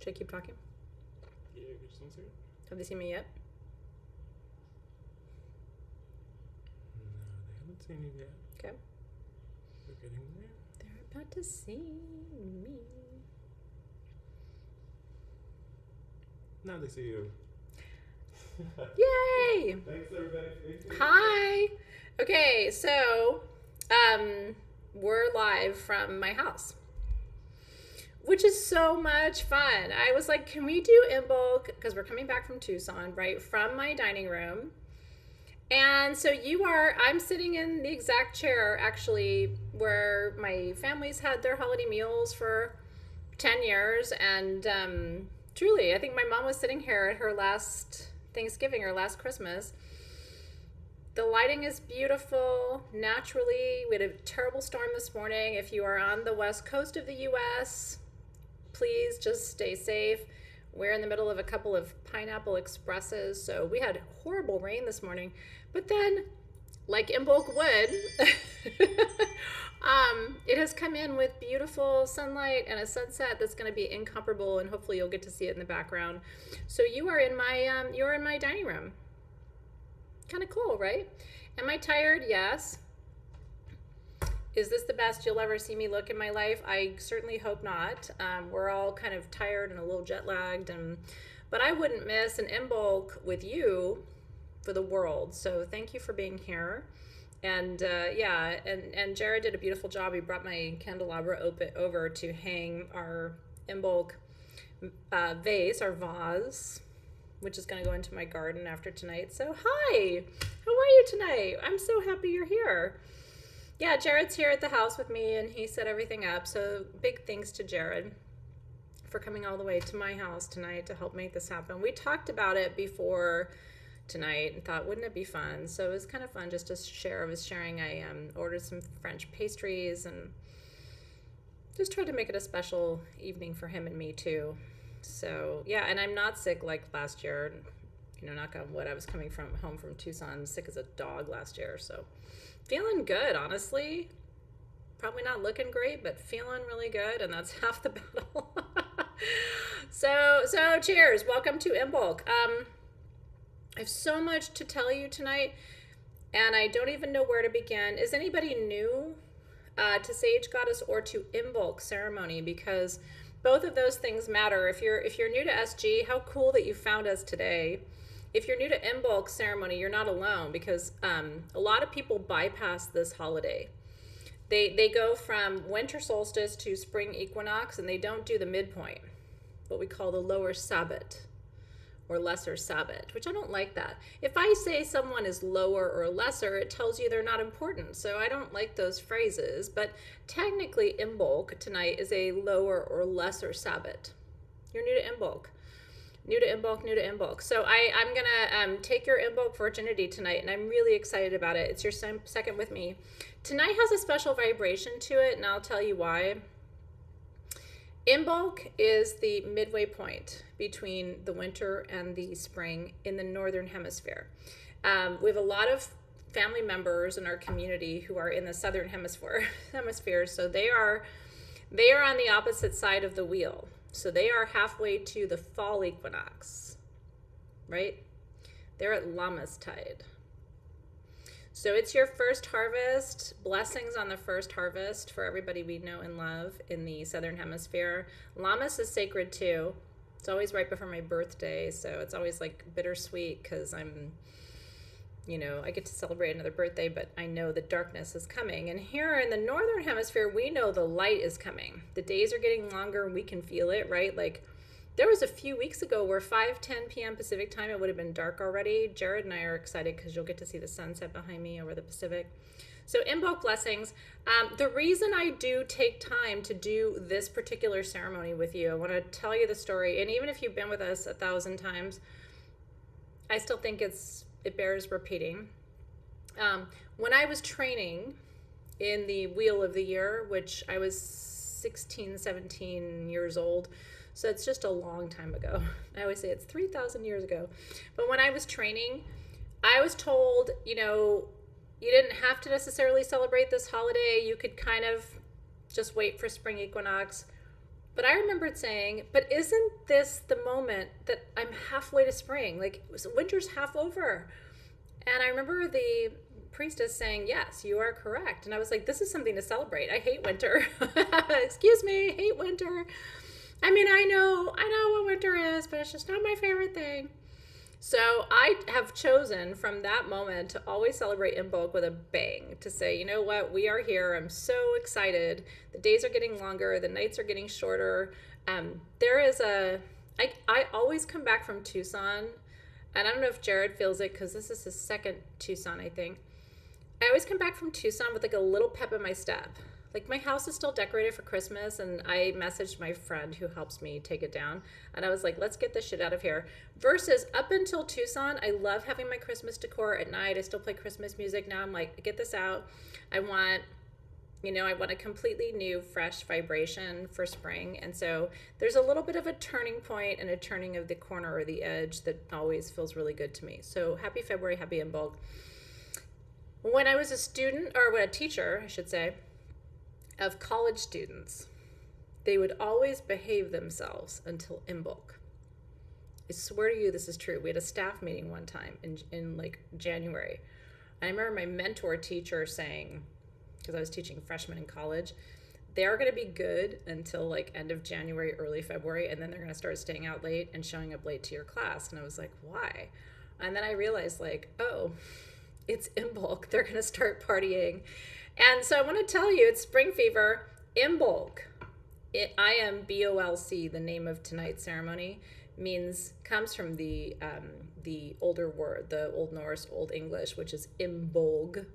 Should I keep talking? Yeah, just one second. Have they seen me yet? No, they haven't seen you yet. Okay. We're getting there. They're about to see me. Now they see you. Yay! Thanks, everybody. Hi. Okay, so we're live from my house, which is so much fun. I was like, can we do Imbolc? Because we're coming back from Tucson, right? From my dining room. And so I'm sitting in the exact chair, actually, where my family's had their holiday meals for 10 years. And truly, I think my mom was sitting here at her last Thanksgiving or last Christmas. The lighting is beautiful, naturally. We had a terrible storm this morning. If you are on the west coast of the U.S., please just stay safe. We're in the middle of a couple of pineapple expresses, so we had horrible rain this morning. But then, like Imbolc would, it has come in with beautiful sunlight and a sunset that's going to be incomparable, and hopefully you'll get to see it in the background. So you're in my dining room. Kind of cool, right? Am I tired? Yes. Is this the best you'll ever see me look in my life? I certainly hope not. We're all kind of tired and a little jet lagged, but I wouldn't miss an Imbolc with you for the world. So thank you for being here. And and Jared did a beautiful job. He brought my candelabra over to hang our Imbolc vase, our vase, which is going to go into my garden after tonight. So hi, how are you tonight? I'm so happy you're here. Yeah, Jared's here at the house with me, and he set everything up. So big thanks to Jared for coming all the way to my house tonight to help make this happen. We talked about it before tonight and thought, wouldn't it be fun? So it was kind of fun just to share. I was sharing, I ordered some French pastries and just tried to make it a special evening for him and me too. So yeah, and I'm not sick like last year. You know, knock on wood. I was coming home from Tucson sick as a dog last year, so feeling good, honestly. Probably not looking great, but feeling really good, and that's half the battle. So cheers. Welcome to Imbolc. I have so much to tell you tonight, and I don't even know where to begin. Is anybody new to Sage Goddess or to Imbolc ceremony? Because both of those things matter. If you're new to SG, how cool that you found us today. If you're new to Imbolc ceremony, you're not alone, because a lot of people bypass this holiday. They go from winter solstice to spring equinox, and they don't do the midpoint, what we call the lower Sabbat or lesser Sabbat, which I don't like that. If I say someone is lower or lesser, it tells you they're not important. So I don't like those phrases, but technically Imbolc tonight is a lower or lesser Sabbat. You're new to Imbolc. New to Imbolc. So I'm going to take your Imbolc virginity tonight, and I'm really excited about it. It's your second with me. Tonight has a special vibration to it, and I'll tell you why. Imbolc is the midway point between the winter and the spring in the Northern Hemisphere. We have a lot of family members in our community who are in the Southern Hemisphere, so they are on the opposite side of the wheel. So they are halfway to the fall equinox, right? They're at Lammas tide. So it's your first harvest. Blessings on the first harvest for everybody we know and love in the Southern Hemisphere. Lammas is sacred too. It's always right before my birthday, so it's always like bittersweet because I get to celebrate another birthday, but I know the darkness is coming. And here in the Northern Hemisphere, we know the light is coming. The days are getting longer and we can feel it, right? Like there was a few weeks ago where 5:10 p.m. Pacific time, it would have been dark already. Jared and I are excited because you'll get to see the sunset behind me over the Pacific. So Imbolc blessings. The reason I do take time to do this particular ceremony with you, I want to tell you the story. And even if you've been with us 1,000 times, I still think it bears repeating. When I was training in the Wheel of the Year, which I was 16, 17 years old, so it's just a long time ago. I always say it's 3,000 years ago. But when I was training, I was told, you didn't have to necessarily celebrate this holiday. You could kind of just wait for spring equinox. But I remembered saying, but isn't this the moment that I'm halfway to spring? Like, winter's half over. And I remember the priestess saying, yes, you are correct. And I was like, this is something to celebrate. I hate winter. Excuse me, hate winter. I mean, I know what winter is, but it's just not my favorite thing. So I have chosen from that moment to always celebrate Imbolc with a bang, to say, you know what, we are here. I'm so excited. The days are getting longer. The nights are getting shorter. I always come back from Tucson, and I don't know if Jared feels it because this is his second Tucson, I think. I always come back from Tucson with like a little pep in my step. Like, my house is still decorated for Christmas, and I messaged my friend who helps me take it down, and I was like, let's get this shit out of here. Versus up until Tucson, I love having my Christmas decor at night. I still play Christmas music. Now I'm like, get this out. I want a completely new, fresh vibration for spring. And so there's a little bit of a turning point and a turning of the corner or the edge that always feels really good to me. So happy February, happy Imbolc. When I was a student, or a teacher, I should say, of college students, they would always behave themselves until Imbolc. I swear to you, this is true. We had a staff meeting one time in like January. And I remember my mentor teacher saying, because I was teaching freshmen in college, they're going to be good until like end of January, early February, and then they're going to start staying out late and showing up late to your class. And I was like, why? And then I realized, like, oh, it's Imbolc. They're going to start partying. And so I want to tell you, it's spring fever. Imbolc, IMBOLC, the name of tonight's ceremony, comes from the older word, the Old Norse, Old English, which is Imbolg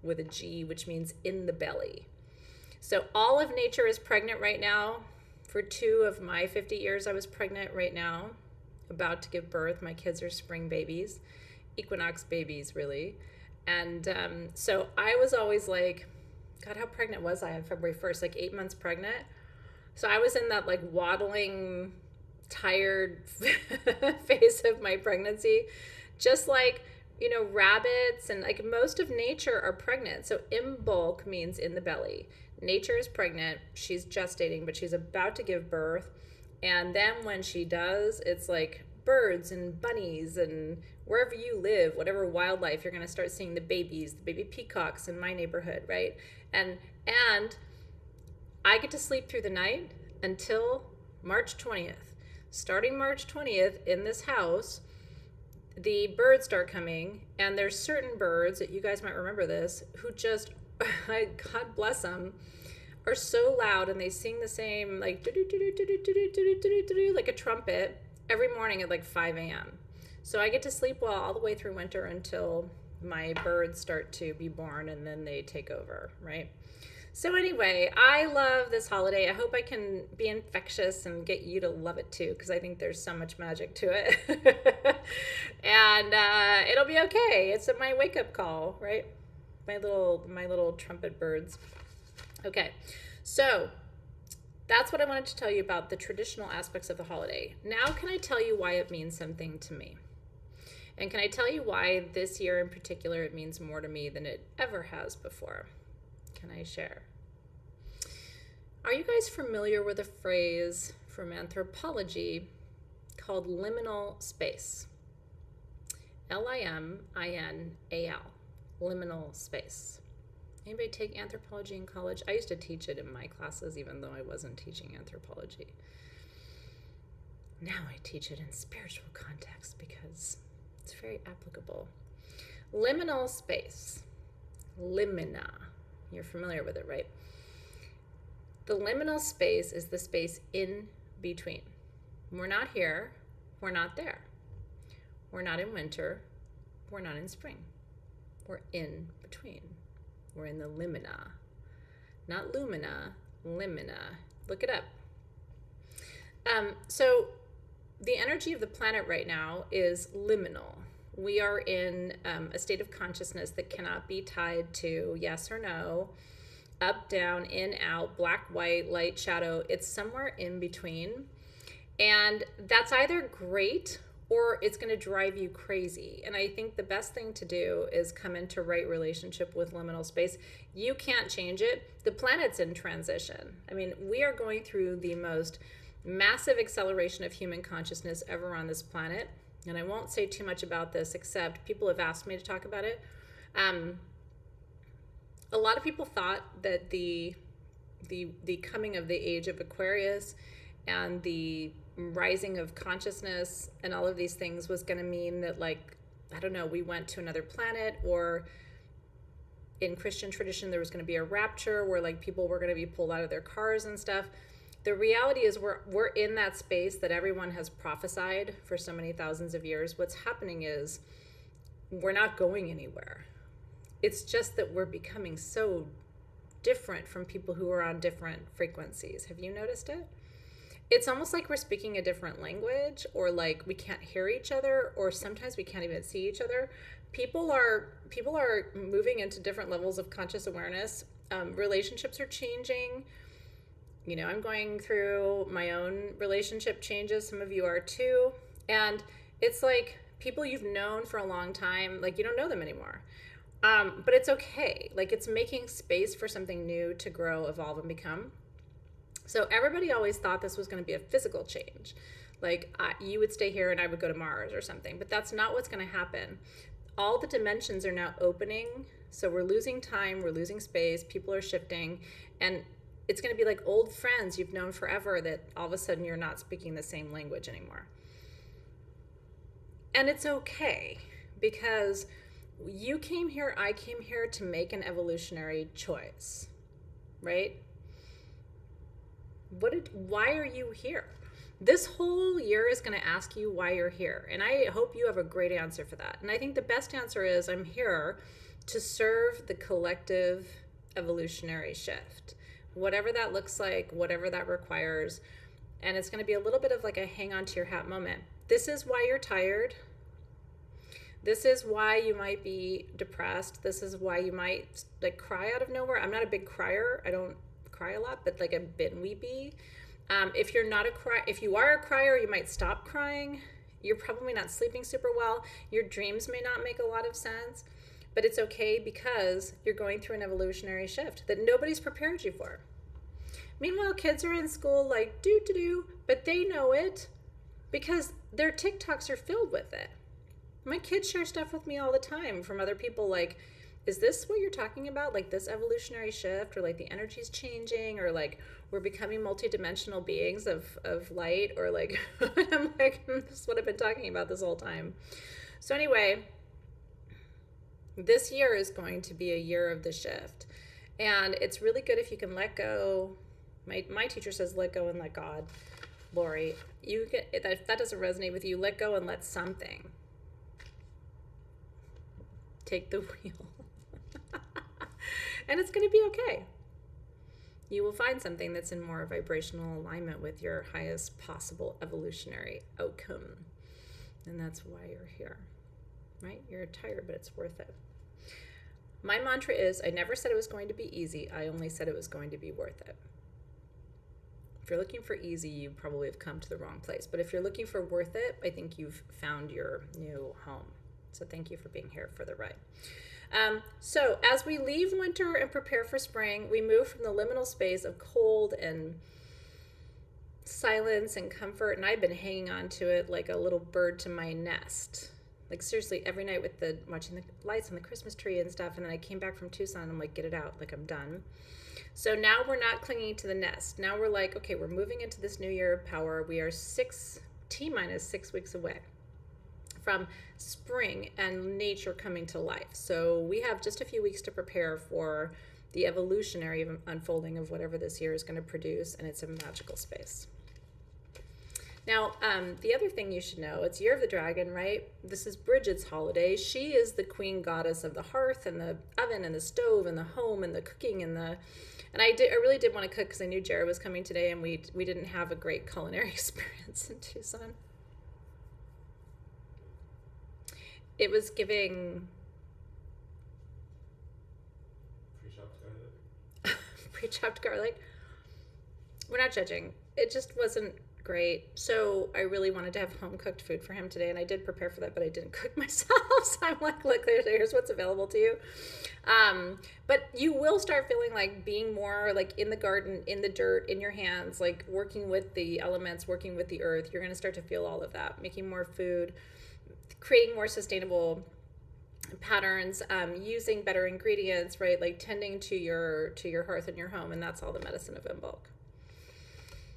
with a G, which means in the belly. So all of nature is pregnant right now. For 2 of my 50 years, I was pregnant right now, about to give birth. My kids are spring babies, equinox babies, really. And so I was always like, God, how pregnant was I on February 1st? Like 8 months pregnant. So I was in that like waddling, tired phase of my pregnancy. Just like, rabbits and like most of nature are pregnant. So Imbolc means in the belly. Nature is pregnant. She's gestating, but she's about to give birth. And then when she does, it's like birds and bunnies and wherever you live, whatever wildlife, you're going to start seeing the babies, the baby peacocks in my neighborhood, right? And I get to sleep through the night until March 20th. Starting March 20th in this house, the birds start coming, and there's certain birds that you guys might remember this, who just, God bless them, are so loud, and they sing the same, like, like a trumpet every morning at like 5 a.m. So I get to sleep well all the way through winter until my birds start to be born, and then they take over, right? So anyway, I love this holiday. I hope I can be infectious and get you to love it too, because I think there's so much magic to it. And it'll be okay. It's my wake-up call, right? My little trumpet birds. Okay, so that's what I wanted to tell you about the traditional aspects of the holiday. Now can I tell you why it means something to me? And can I tell you why this year in particular it means more to me than it ever has before? Can I share? Are you guys familiar with a phrase from anthropology called liminal space? Liminal, liminal space. Anybody take anthropology in college? I used to teach it in my classes, even though I wasn't teaching anthropology. Now I teach it in spiritual context because it's very applicable. Liminal space. Limina. You're familiar with it, right? The liminal space is the space in between. We're not here. We're not there. We're not in winter. We're not in spring. We're in between. We're in the limina. Not lumina, limina. Look it up. So the energy of the planet right now is liminal. We are in a state of consciousness that cannot be tied to yes or no, up, down, in, out, black, white, light, shadow. It's somewhere in between. And that's either great or it's going to drive you crazy. And I think the best thing to do is come into right relationship with liminal space. You can't change it. The planet's in transition. I mean, we are going through the most massive acceleration of human consciousness ever on this planet. And I won't say too much about this, except people have asked me to talk about it. A lot of people thought that the coming of the age of Aquarius and the rising of consciousness and all of these things was going to mean that, like, I don't know, we went to another planet, or in Christian tradition there was going to be a rapture where like people were going to be pulled out of their cars and stuff. The reality is we're in that space that everyone has prophesied for so many thousands of years. What's happening is we're not going anywhere. It's just that we're becoming so different from people who are on different frequencies. Have you noticed it? It's almost like we're speaking a different language, or like we can't hear each other, or sometimes we can't even see each other. People are moving into different levels of conscious awareness. Relationships are changing. You know, I'm going through my own relationship changes. Some of you are too. And it's like people you've known for a long time, like you don't know them anymore. But it's okay. Like, it's making space for something new to grow, evolve, and become. So everybody always thought this was going to be a physical change. Like, you would stay here and I would go to Mars or something. But that's not what's going to happen. All the dimensions are now opening. So we're losing time, we're losing space, people are shifting. And it's going to be like old friends you've known forever that all of a sudden you're not speaking the same language anymore. And it's okay, because you came here, I came here to make an evolutionary choice, right? Why are you here? This whole year is going to ask you why you're here. And I hope you have a great answer for that. And I think the best answer is I'm here to serve the collective evolutionary shift. Whatever that looks like, whatever that requires. And it's going to be a little bit of like a hang on to your hat moment. This is why you're tired. This is why you might be depressed. This is why you might like cry out of nowhere. I'm not a big crier. I don't cry a lot, but like a bit weepy. If you are a crier, you might stop crying. You're probably not sleeping super well. Your dreams may not make a lot of sense, but it's okay because you're going through an evolutionary shift that nobody's prepared you for. Meanwhile, kids are in school like do, but they know it because their TikToks are filled with it. My kids share stuff with me all the time from other people like, is this what you're talking about? Like this evolutionary shift, or like the energy's changing, or like we're becoming multidimensional beings of light, or like, I'm like, this is what I've been talking about this whole time. So anyway, this year is going to be a year of the shift. And it's really good if you can let go. My teacher says, let go and let God. Lori, if that doesn't resonate with you, let go and let something take the wheel. And it's going to be okay. You will find something that's in more vibrational alignment with your highest possible evolutionary outcome. And that's why you're here, right? You're tired, but it's worth it. My mantra is, I never said it was going to be easy. I only said it was going to be worth it. If you're looking for easy, you probably have come to the wrong place. But if you're looking for worth it, I think you've found your new home. So thank you for being here for the ride. So as we leave winter and prepare for spring, we move from the liminal space of cold and silence and comfort. And I've been hanging on to it like a little bird to my nest. Like seriously, every night with watching the lights on the Christmas tree and stuff. And then I came back from Tucson and I'm like, get it out. Like I'm done. So now we're not clinging to the nest. Now we're like, okay, we're moving into this new year of power. We are T-minus 6 weeks away from spring and nature coming to life. So we have just a few weeks to prepare for the evolutionary unfolding of whatever this year is going to produce, and it's a magical space. Now, the other thing you should know, it's Year of the Dragon, right? This is Bridget's holiday. She is the queen goddess of the hearth and the oven and the stove and the home and the cooking and I really did want to cook because I knew Jared was coming today, and we didn't have a great culinary experience in Tucson. It was giving pre-chopped garlic. We're not judging. It just wasn't Great. So I really wanted to have home cooked food for him today, and I did prepare for that, but I didn't cook myself. So I'm like, look, here's what's available to you. But you will start feeling like being more like in the garden, in the dirt, in your hands, like working with the elements, working with the earth. You're going to start to feel all of that, making more food, creating more sustainable patterns, using better ingredients, right? Like tending to your hearth and your home, and that's all the medicine of Imbolc.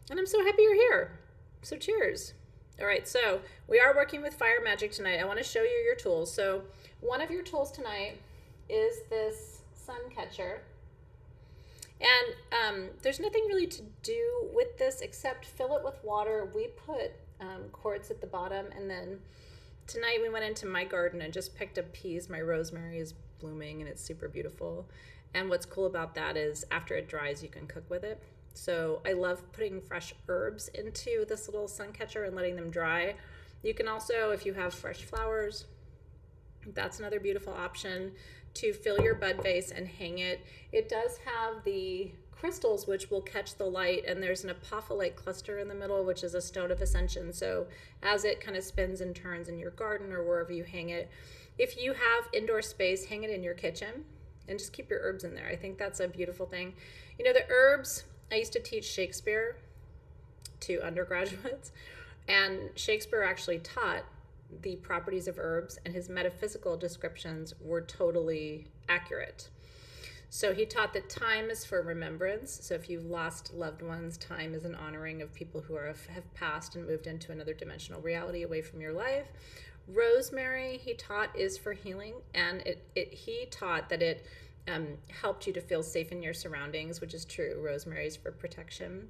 And I'm so happy you're here. So cheers. All right, so we are working with fire magic tonight. I want to show you your tools. So one of your tools tonight is this sun catcher. And there's nothing really to do with this except fill it with water. We put quartz at the bottom, and then tonight we went into my garden and just picked up peas. My rosemary is blooming and it's super beautiful. And what's cool about that is after it dries, you can cook with it. So I love putting fresh herbs into this little sun catcher and letting them dry. You can also, if you have fresh flowers, that's another beautiful option to fill your bud vase and hang it. It does have the crystals which will catch the light, and there's an apophyllite cluster in the middle, which is a stone of ascension. So as it kind of spins and turns in your garden or wherever you hang it, if you have indoor space, hang it in your kitchen and just keep your herbs in there. I think that's a beautiful thing. You know, the herbs, I used to teach Shakespeare to undergraduates, and Shakespeare actually taught the properties of herbs, and his metaphysical descriptions were totally accurate. So he taught that time is for remembrance. So if you've lost loved ones, time is an honoring of people who have passed and moved into another dimensional reality away from your life. Rosemary, he taught, is for healing, and he taught that it helped you to feel safe in your surroundings, which is true. Rosemary is for protection.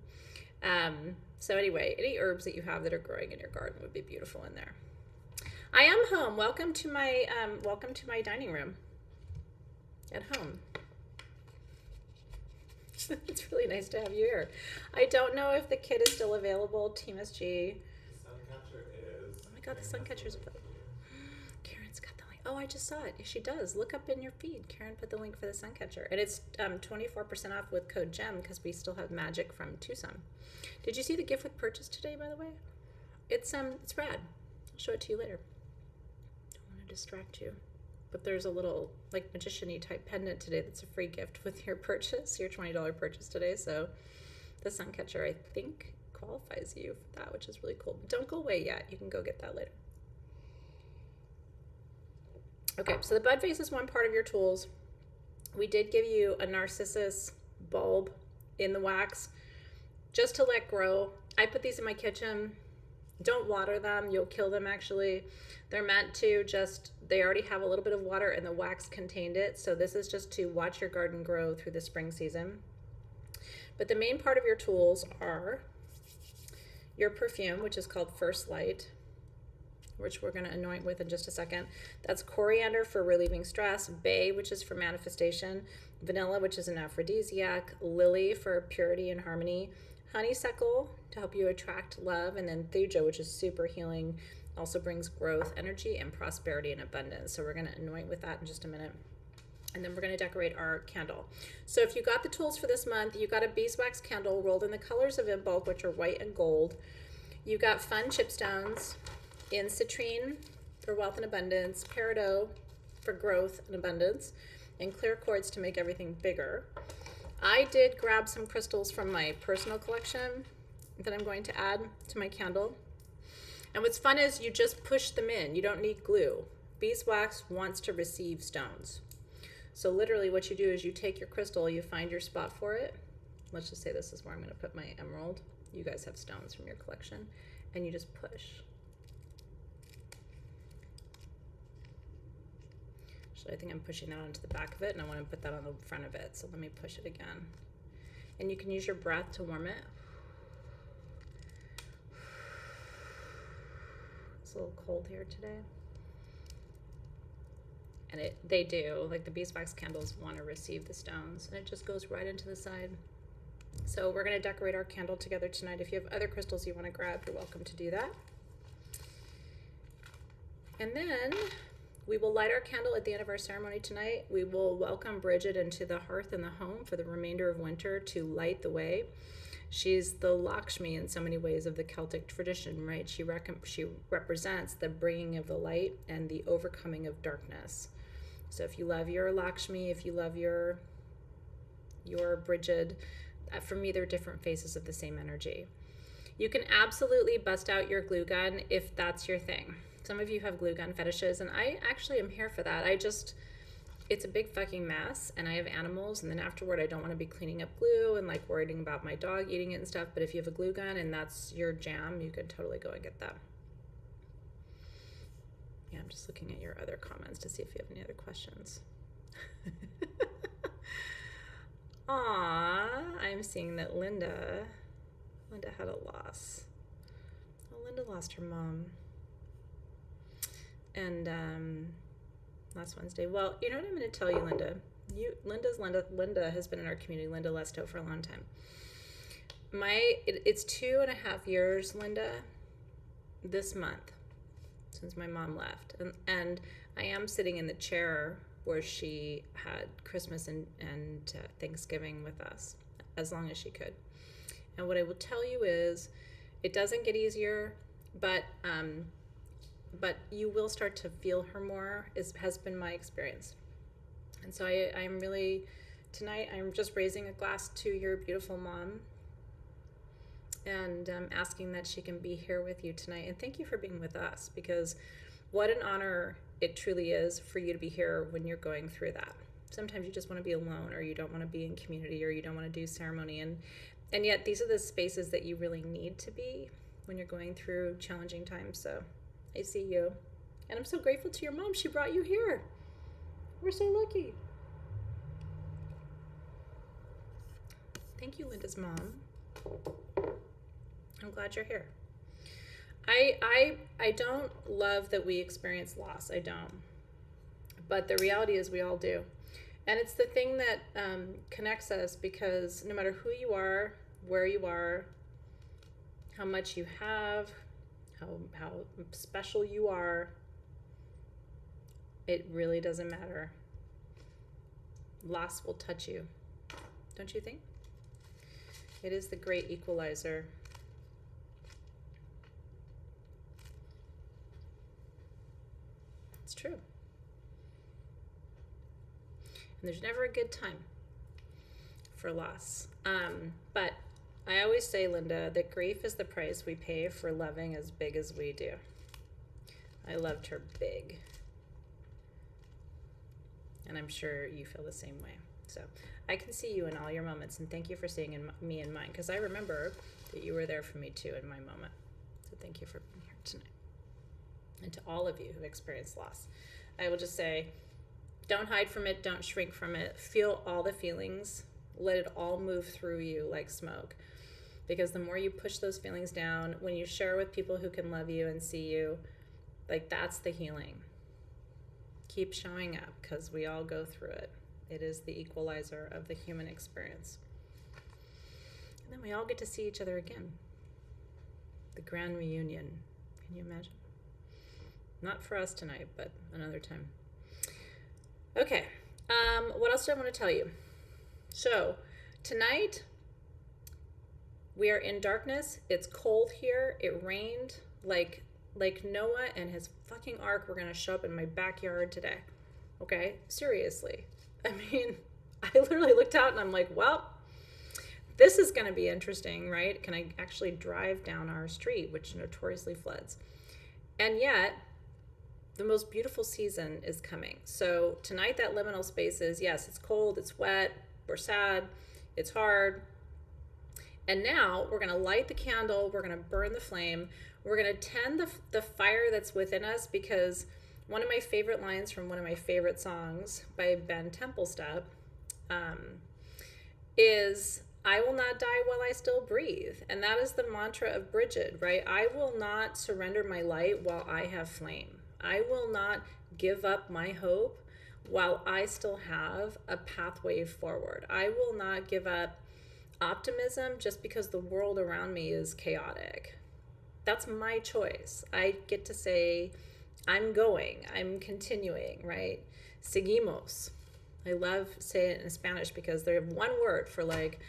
So anyway, any herbs that you have that are growing in your garden would be beautiful in there. I am home. Welcome to my dining room at home. It's really nice to have you here. I don't know if the kit is still available. Team SG. Suncatcher is. Oh my God, the suncatcher's available. Karen's got the link. Oh, I just saw it. She does. Look up in your feed. Karen put the link for the suncatcher, and it's 24% off with code GEM because we still have magic from Tucson. Did you see the gift with purchase today? By the way, it's rad. I'll show it to you later. Don't want to distract you. But there's a little like magician-y type pendant today that's a free gift with your purchase, your $20 purchase today. So the sun catcher, I think, qualifies you for that, which is really cool. But don't go away yet. You can go get that later. Okay, so the bud vase is one part of your tools. We did give you a narcissus bulb in the wax just to let grow. I put these in my kitchen. Don't water them. You'll kill them, actually. They're meant to they already have a little bit of water and the wax contained it. So this is just to watch your garden grow through the spring season. But the main part of your tools are your perfume, which is called First Light, which we're going to anoint with in just a second. That's coriander for relieving stress, bay, which is for manifestation, vanilla, which is an aphrodisiac, lily for purity and harmony, honeysuckle to help you attract love, and then thuja, which is super healing, also brings growth, energy, and prosperity and abundance. So we're going to anoint with that in just a minute. And then we're going to decorate our candle. So if you got the tools for this month, you got a beeswax candle rolled in the colors of Imbolc, which are white and gold. You got fun chipstones in citrine for wealth and abundance, peridot for growth and abundance, and clear quartz to make everything bigger. I did grab some crystals from my personal collection that I'm going to add to my candle. And what's fun is you just push them in. You don't need glue. Beeswax wants to receive stones. So literally what you do is you take your crystal, you find your spot for it. Let's just say this is where I'm going to put my emerald. You guys have stones from your collection. And you just push. So I think I'm pushing that onto the back of it, and I want to put that on the front of it. So let me push it again. And you can use your breath to warm it. It's a little cold here today. And they do, like the beeswax candles want to receive the stones, and it just goes right into the side. So we're going to decorate our candle together tonight. If you have other crystals you want to grab, you're welcome to do that. And then we will light our candle at the end of our ceremony tonight. We will welcome Bridget into the hearth and the home for the remainder of winter to light the way. She's the Lakshmi in so many ways of the Celtic tradition, right? She represents the bringing of the light and the overcoming of darkness. So if you love your Lakshmi, if you love your Bridget, for me, they're different faces of the same energy. You can absolutely bust out your glue gun if that's your thing. Some of you have glue gun fetishes, and I actually am here for that. It's a big fucking mess, and I have animals, and then afterward I don't want to be cleaning up glue and like worrying about my dog eating it and stuff. But if you have a glue gun and that's your jam, you could totally go and get that. Yeah, I'm just looking at your other comments to see if you have any other questions. Aw, I'm seeing that Linda had a loss. Oh, Linda lost her mom. And last Wednesday. Well, you know what I'm going to tell you, Linda? Linda has been in our community, Linda Lesto, for a long time. It's 2.5 years, Linda, this month, since my mom left. And I am sitting in the chair where she had Christmas and Thanksgiving with us, as long as she could. And what I will tell you is, it doesn't get easier, but you will start to feel her more, has been my experience. And so I'm really, tonight, I'm just raising a glass to your beautiful mom and asking that she can be here with you tonight. And thank you for being with us, because what an honor it truly is for you to be here when you're going through that. Sometimes you just want to be alone, or you don't want to be in community, or you don't want to do ceremony. And yet these are the spaces that you really need to be when you're going through challenging times. So I see you. And I'm so grateful to your mom. She brought you here. We're so lucky. Thank you, Linda's mom. I'm glad you're here. I don't love that we experience loss. I don't. But the reality is we all do. And it's the thing that connects us, because no matter who you are, where you are, how much you have, how special you are, it really doesn't matter. Loss will touch you, don't you think? It is the great equalizer. It's true. And there's never a good time for loss. But I always say, Linda, that grief is the price we pay for loving as big as we do. I loved her big. And I'm sure you feel the same way. So I can see you in all your moments, and thank you for seeing me in mine, because I remember that you were there for me too in my moment. So thank you for being here tonight. And to all of you who've experienced loss, I will just say, don't hide from it, don't shrink from it. Feel all the feelings. Let it all move through you like smoke. Because the more you push those feelings down, when you share with people who can love you and see you, like, that's the healing. Keep showing up, because we all go through it. It is the equalizer of the human experience. And then we all get to see each other again. The grand reunion. Can you imagine? Not for us tonight, but another time. Okay. What else do I want to tell you? So, tonight, we are in darkness. It's cold here. It rained. Like Noah and his fucking ark were going to show up in my backyard today. Okay? Seriously. I mean, I literally looked out and I'm like, well, this is going to be interesting, right? Can I actually drive down our street, which notoriously floods? And yet, the most beautiful season is coming. So tonight, that liminal space is, yes, it's cold, it's wet, we're sad, it's hard. And now we're going to light the candle, we're going to burn the flame, we're going to tend the fire that's within us, because one of my favorite lines from one of my favorite songs by Ben Templestep is, I will not die while I still breathe. And that is the mantra of Bridget, right? I will not surrender my light while I have flame. I will not give up my hope while I still have a pathway forward. I will not give up optimism just because the world around me is chaotic. That's my choice. I get to say, I'm going, I'm continuing, right? Seguimos. I love saying it in Spanish because they have one word for like,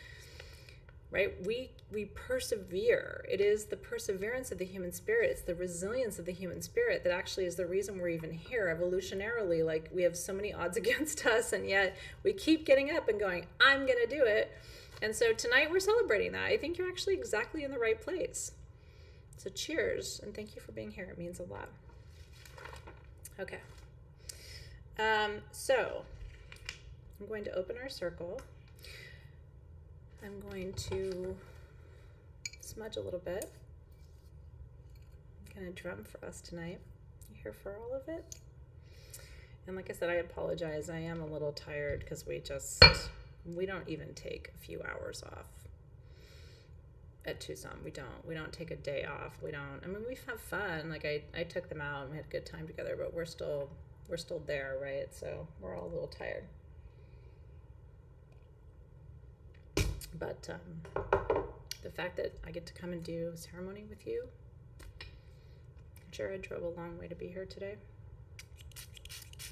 right? We persevere. It is the perseverance of the human spirit. It's the resilience of the human spirit that actually is the reason we're even here evolutionarily. Like, we have so many odds against us, and yet we keep getting up and going, I'm going to do it. And so tonight we're celebrating that. I think you're actually exactly in the right place. So cheers, and thank you for being here. It means a lot. Okay. So I'm going to open our circle. I'm going to smudge a little bit. I'm going to drum for us tonight. You here for all of it? And like I said, I apologize. I am a little tired because we don't even take a few hours off at Tucson. We don't take a day off. We mean, we have fun. Like, I took them out and we had a good time together, but we're still there, right? So we're all a little tired. But the fact that I get to come and do a ceremony with you, Jared drove a long way to be here today.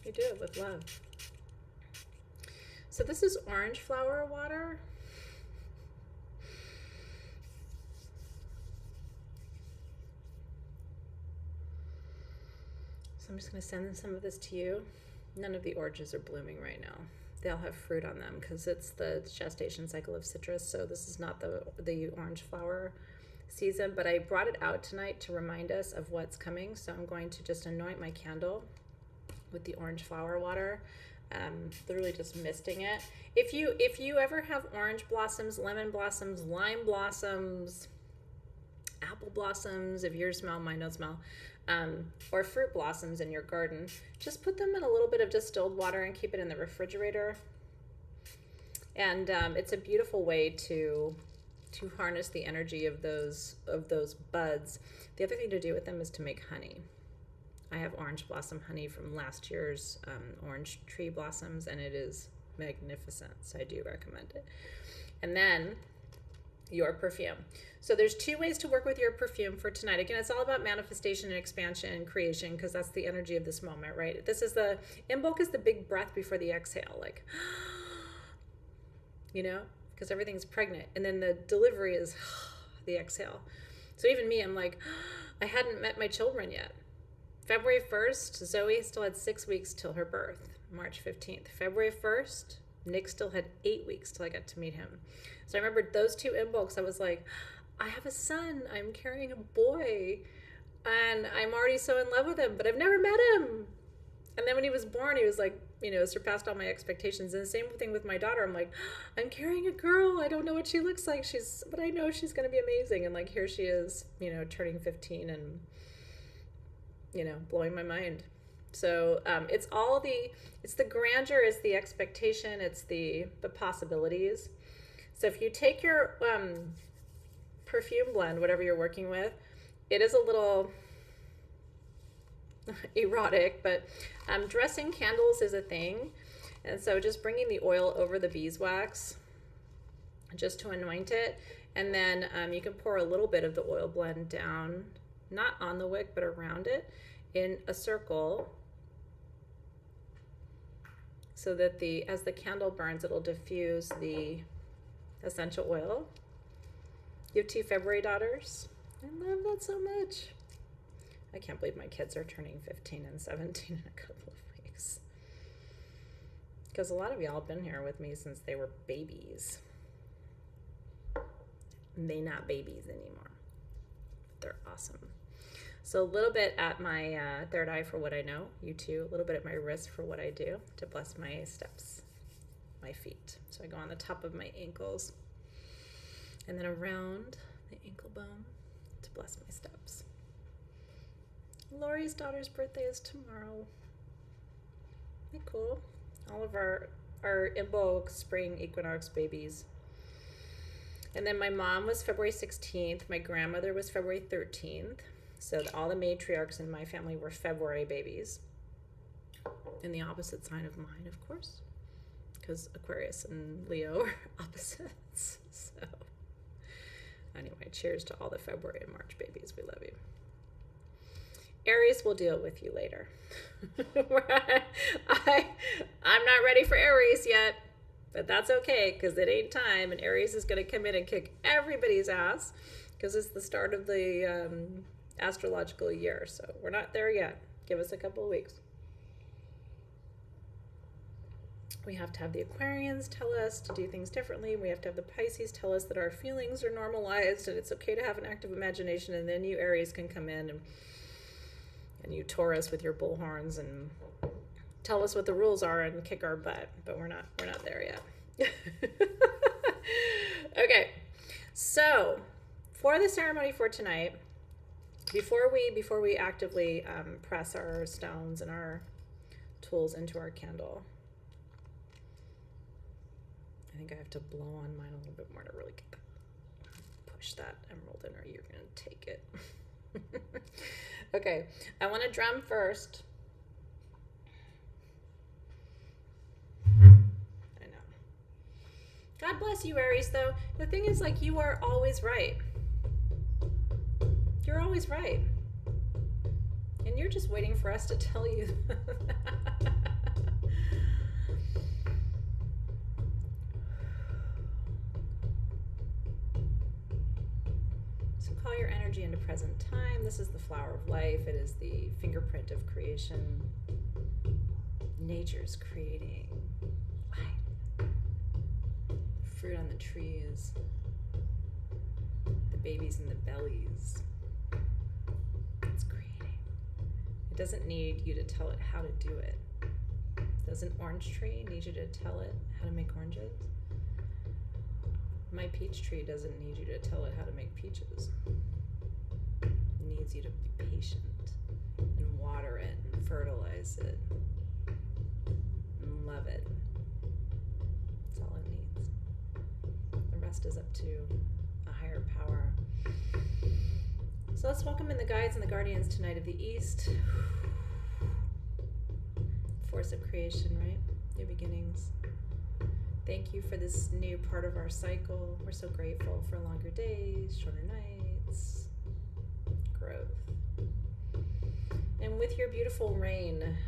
You do it with love. So this is orange flower water. So I'm just going to send some of this to you. None of the oranges are blooming right now. They'll have fruit on them because it's the gestation cycle of citrus. So this is not the orange flower season, but I brought it out tonight to remind us of what's coming. So I'm going to just anoint my candle with the orange flower water, literally just misting it. If you ever have orange blossoms, lemon blossoms, lime blossoms, apple blossoms, if yours smell, mine don't smell, or fruit blossoms in your garden, just put them in a little bit of distilled water and keep it in the refrigerator. And it's a beautiful way to harness the energy of those buds. The other thing to do with them is to make honey. I have orange blossom honey from last year's orange tree blossoms, and it is magnificent, so I do recommend it. And then your perfume. So there's two ways to work with your perfume for tonight. Again, it's all about manifestation and expansion and creation, because that's the energy of this moment, right? This is the Imbolc is the big breath before the exhale, like, you know, because everything's pregnant, and then the delivery is the exhale. So even me, I'm like, I hadn't met my children yet. February 1st, Zoe still had 6 weeks till her birth. March 15th. February 1st, Nick still had 8 weeks till I got to meet him. So I remember those two Imbolcs. I was like, I have a son. I'm carrying a boy. And I'm already so in love with him, but I've never met him. And then when he was born, he was like, you know, surpassed all my expectations. And the same thing with my daughter. I'm like, I'm carrying a girl. I don't know what she looks like. But I know she's going to be amazing. And like, here she is, you know, turning 15 and, you know, blowing my mind. So it's the grandeur, it's the expectation, it's the possibilities. So if you take your perfume blend, whatever you're working with, it is a little erotic, but dressing candles is a thing. And so just bringing the oil over the beeswax just to anoint it. And then you can pour a little bit of the oil blend down, not on the wick, but around it in a circle, so that as the candle burns, it'll diffuse the essential oil. You have 2 February daughters. I love that so much. I can't believe my kids are turning 15 and 17 in a couple of weeks. Because a lot of y'all have been here with me since they were babies. They not babies anymore. They're awesome. So a little bit at my third eye for what I know, you too. A little bit at my wrist for what I do to bless my steps, my feet. So I go on the top of my ankles and then around the ankle bone to bless my steps. Lori's daughter's birthday is tomorrow. Isn't that cool? All of our Imbolc Spring Equinox babies. And then my mom was February 16th. My grandmother was February 13th. So all the matriarchs in my family were February babies. And the opposite sign of mine, of course, because Aquarius and Leo are opposites. So anyway, cheers to all the February and March babies. We love you. Aries will deal with you later. I'm not ready for Aries yet. But that's okay, because it ain't time, and Aries is going to come in and kick everybody's ass, because it's the start of the astrological year. So we're not there yet. Give us a couple of weeks. We have to have the Aquarians tell us to do things differently. We have to have the Pisces tell us that our feelings are normalized and it's okay to have an active imagination. And then you Aries can come in and you Taurus with your bullhorns and tell us what the rules are and kick our butt. But we're not there yet. Okay, so for the ceremony for tonight, before we actively press our stones and our tools into our candle, I think I have to blow on mine a little bit more to really get that. Push that emerald in, or you're going to take it. Okay, I want to drum first. I know. God bless you, Aries, though. The thing is, like, you are always right. You're always right. And you're just waiting for us to tell you that. Call your energy into present time. This is the flower of life. It is the fingerprint of creation. Nature's creating life. Fruit on the trees. The babies in the bellies. It's creating. It doesn't need you to tell it how to do it. Does an orange tree need you to tell it how to make oranges? My peach tree doesn't need you to tell it how to make peaches. It needs you to be patient and water it and fertilize it and love it. That's all it needs. The rest is up to a higher power. So let's welcome in the guides and the guardians tonight of the East. Force of creation, right? New beginnings. Thank you for this new part of our cycle. We're so grateful for longer days, shorter nights, growth. And with your beautiful rain,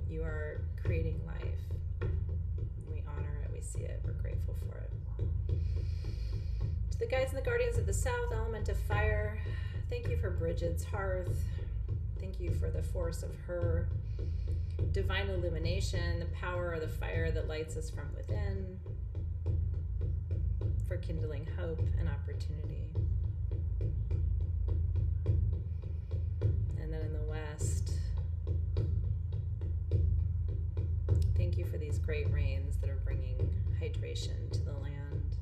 you are creating life. We honor it, we see it, we're grateful for it. To the guides and the guardians of the South, element of fire, thank you for Bridget's hearth. Thank you for the force of her divine illumination, the power of the fire that lights us from within, for kindling hope and opportunity. And then in the West, thank you for these great rains that are bringing hydration to the land,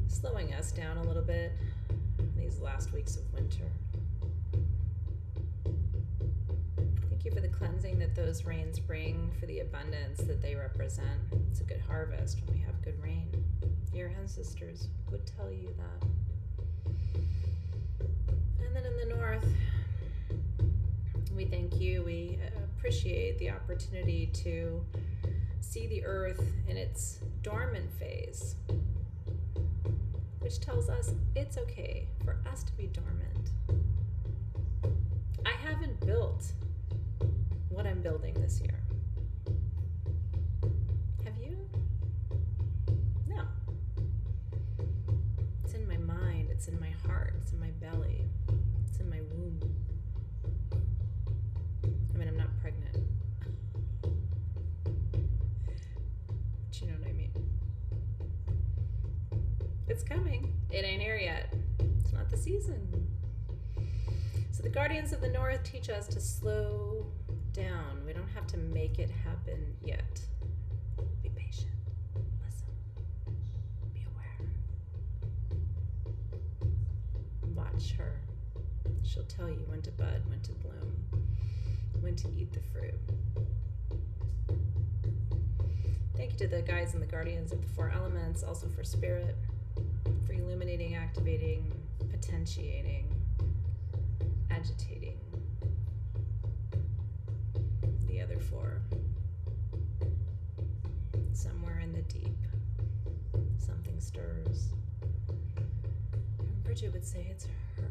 slowing us down a little bit in these last weeks of winter. Thank you for the cleansing that those rains bring, for the abundance that they represent. It's a good harvest when we have good rain. Your ancestors would tell you that. And then in the North, we thank you. We appreciate the opportunity to see the earth in its dormant phase, which tells us it's okay for us to be dormant. I haven't built what I'm building this year. Have you? No. It's in my mind, it's in my heart, it's in my belly, it's in my womb. I mean, I'm not pregnant. But you know what I mean. It's coming. It ain't here yet. It's not the season. So the guardians of the North teach us to slow down. We don't have to make it happen yet. Be patient. Listen. Be aware. Watch her. She'll tell you when to bud, when to bloom, when to eat the fruit. Thank you to the guides and the guardians of the four elements, also for spirit, for illuminating, activating, potentiating, agitating the other four. Somewhere in the deep, something stirs. And Bridget would say it's her.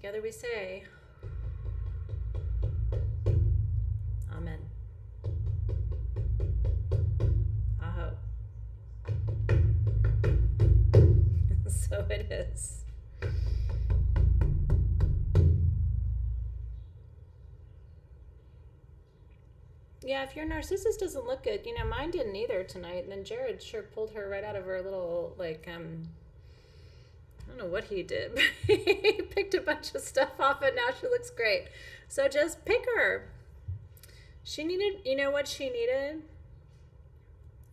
Together we say, Amen. Aho. So it is. Yeah, if your narcissus doesn't look good, mine didn't either tonight. And then Jared sure pulled her right out of her little, I don't know what he did, but he picked a bunch of stuff off and now she looks great. So just pick her. She needed, what she needed?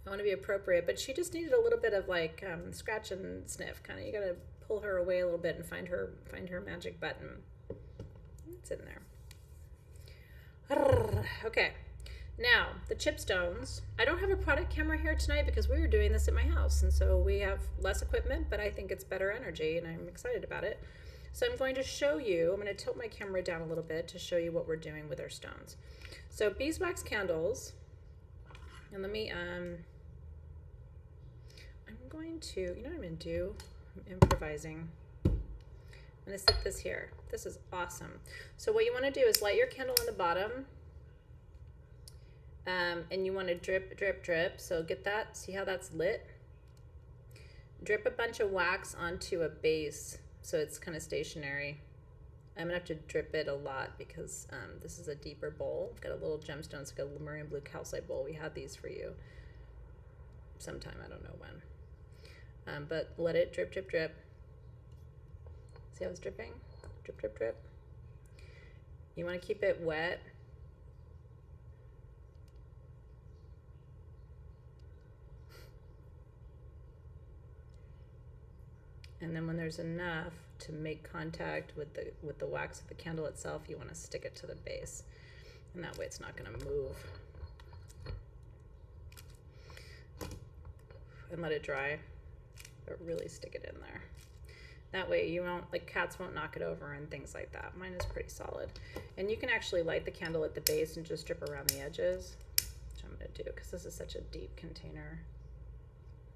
I want to be appropriate, but she just needed a little bit of scratch and sniff kind of. You got to pull her away a little bit and find her magic button. It's in there. Okay. Now, the chipstones. I don't have a product camera here tonight because we were doing this at my house, and so we have less equipment, but I think it's better energy, and I'm excited about it. So I'm going to show you, I'm going to tilt my camera down a little bit to show you what we're doing with our stones. So beeswax candles, and let me, I'm going to, you know what I'm going to do? I'm improvising. I'm going to set this here. This is awesome. So what you want to do is light your candle on the bottom. And you want to drip, drip, drip. So get that, see how that's lit? Drip a bunch of wax onto a base so it's kind of stationary. I'm gonna have to drip it a lot because this is a deeper bowl. I've got a little gemstone, it's like a Lemurian blue calcite bowl. We had these for you sometime, I don't know when. But let it drip, drip, drip. See how it's dripping? Drip, drip, drip. You want to keep it wet. And then when there's enough to make contact with the wax of the candle itself, you want to stick it to the base. And that way it's not going to move. And let it dry, but really stick it in there. That way you won't, cats won't knock it over and things like that. Mine is pretty solid. And you can actually light the candle at the base and just drip around the edges, which I'm going to do because this is such a deep container.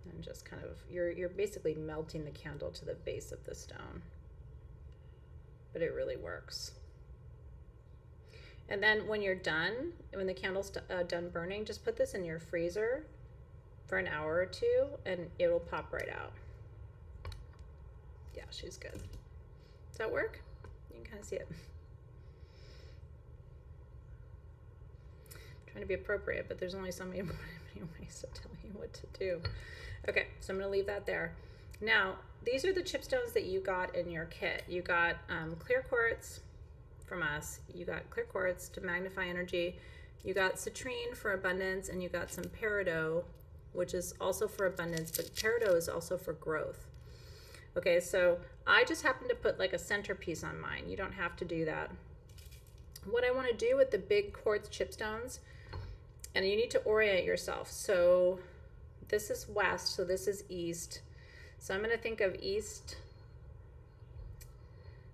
And just kind of, you're basically melting the candle to the base of the stone. But it really works. And then when you're done, when the candle's done burning, just put this in your freezer for an hour or two and it'll pop right out. Yeah, she's good. Does that work? You can kind of see it. I'm trying to be appropriate, but there's only so many ways of telling you what to do. Okay, so I'm going to leave that there. Now, these are the chipstones that you got in your kit. You got clear quartz from us. You got clear quartz to magnify energy. You got citrine for abundance, and you got some peridot, which is also for abundance, but peridot is also for growth. Okay, so I just happened to put a centerpiece on mine. You don't have to do that. What I want to do with the big quartz chipstones, and you need to orient yourself. So this is west, so this is east. So I'm going to think of east.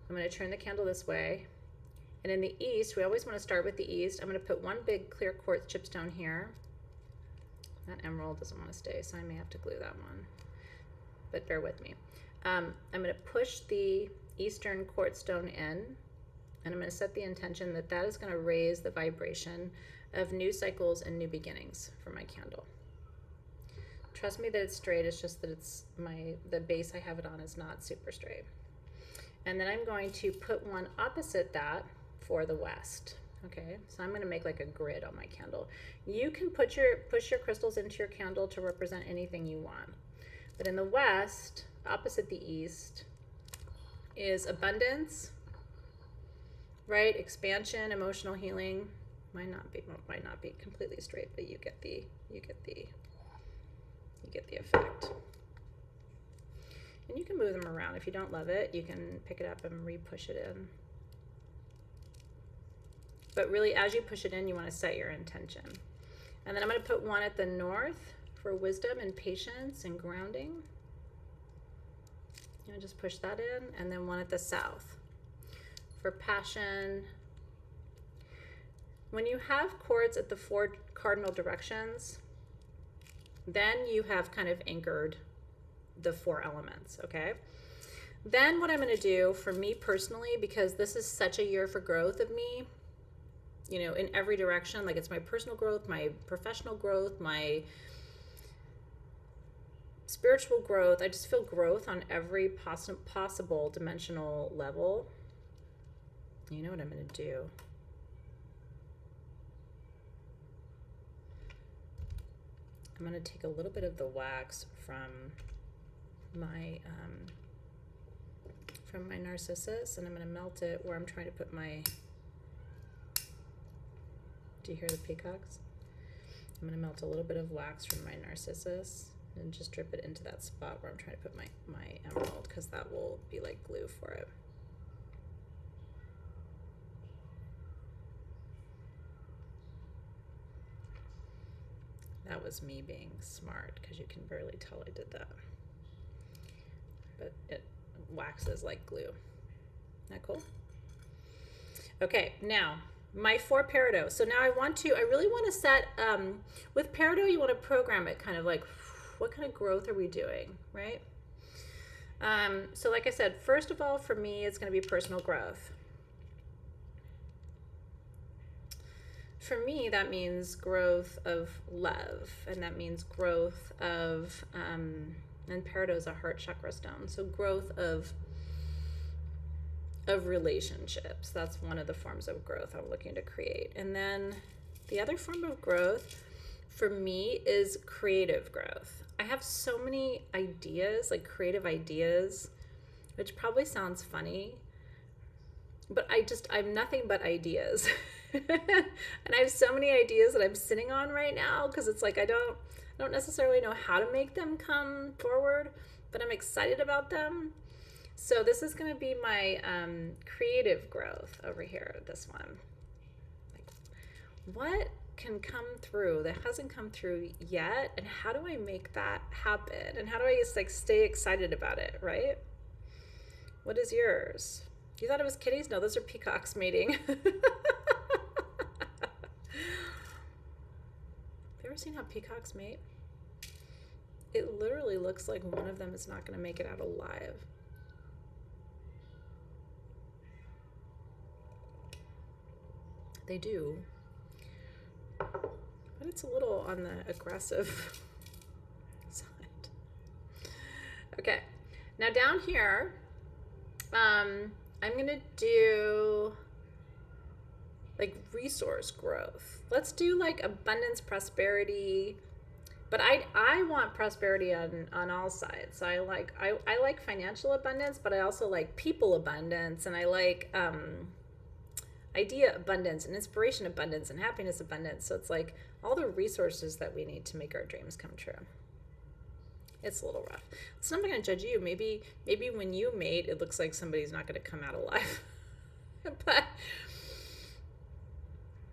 I'm going to turn the candle this way. And in the east, we always want to start with the east. I'm going to put one big clear quartz chipstone here. That emerald doesn't want to stay, so I may have to glue that one. But bear with me. I'm going to push the eastern quartz stone in, and I'm going to set the intention that that is going to raise the vibration of new cycles and new beginnings for my candle. Trust me that it's straight, it's just that the base I have it on is not super straight. And then I'm going to put one opposite that for the west. Okay, so I'm going to make a grid on my candle. You can push your crystals into your candle to represent anything you want. But in the west, opposite the east, is abundance, right? Expansion, emotional healing. Might not be completely straight, but you get the effect. And you can move them around. If you don't love it, you can pick it up and re-push it in. But really, as you push it in, you want to set your intention. And then I'm going to put one at the north for wisdom and patience and grounding. You know, just push that in, and then one at the south for passion. When you have quartz at the 4 cardinal directions, then you have kind of anchored the 4 elements, okay? Then what I'm going to do for me personally, because this is such a year for growth of me, you know, in every direction, like it's my personal growth, my professional growth, my spiritual growth. I just feel growth on every possible dimensional level. You know what I'm going to do? I'm going to take a little bit of the wax from my narcissus, and I'm going to melt it where I'm trying to put my, do you hear the peacocks? I'm going to melt a little bit of wax from my narcissus and just drip it into that spot where I'm trying to put my emerald, because that will be like glue for it. That was me being smart, because you can barely tell I did that. But it waxes like glue. Isn't that cool? Okay, now my 4 peridot. So now I really want to set, with peridot, you want to program it kind of like, what kind of growth are we doing, right? So like I said, first of all, for me, it's going to be personal growth. For me, that means growth of love, and that means growth of, and peridot is a heart chakra stone, so growth of relationships. That's one of the forms of growth I'm looking to create. And then the other form of growth for me is creative growth. I have so many ideas, like creative ideas, which probably sounds funny, but I'm nothing but ideas. And I have so many ideas that I'm sitting on right now, because it's like I don't necessarily know how to make them come forward, but I'm excited about them. So this is going to be my creative growth over here, this one. Like, what can come through that hasn't come through yet, and how do I make that happen? And how do I just like stay excited about it, right? What is yours? You thought it was kitties? No, those are peacocks mating. Have you ever seen how peacocks mate? It literally looks like one of them is not going to make it out alive. They do, but it's a little on the aggressive side. Okay, now down here, I'm gonna do like resource growth. Let's do like abundance, prosperity, but I want prosperity on all sides. So I like financial abundance, but I also like people abundance, and I like idea abundance and inspiration abundance and happiness abundance. So it's like all the resources that we need to make our dreams come true. It's a little rough. So I'm not going to judge you. Maybe when you mate, it looks like somebody's not going to come out alive. But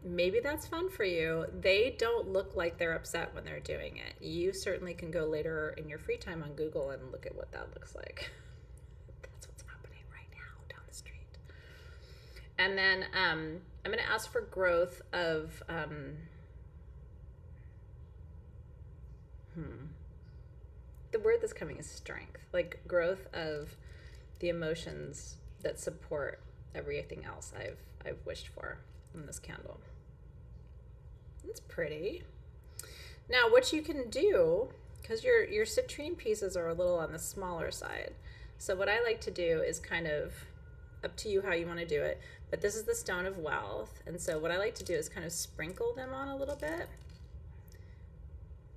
maybe that's fun for you. They don't look like they're upset when they're doing it. You certainly can go later in your free time on Google and look at what that looks like. That's what's happening right now down the street. And then I'm going to ask for growth of, the word that's coming is strength, like growth of the emotions that support everything else I've wished for in this candle. It's pretty. Now, what you can do, because your citrine pieces are a little on the smaller side, so what I like to do is kind of up to you how you want to do it, but this is the stone of wealth, and so what I like to do is kind of sprinkle them on a little bit,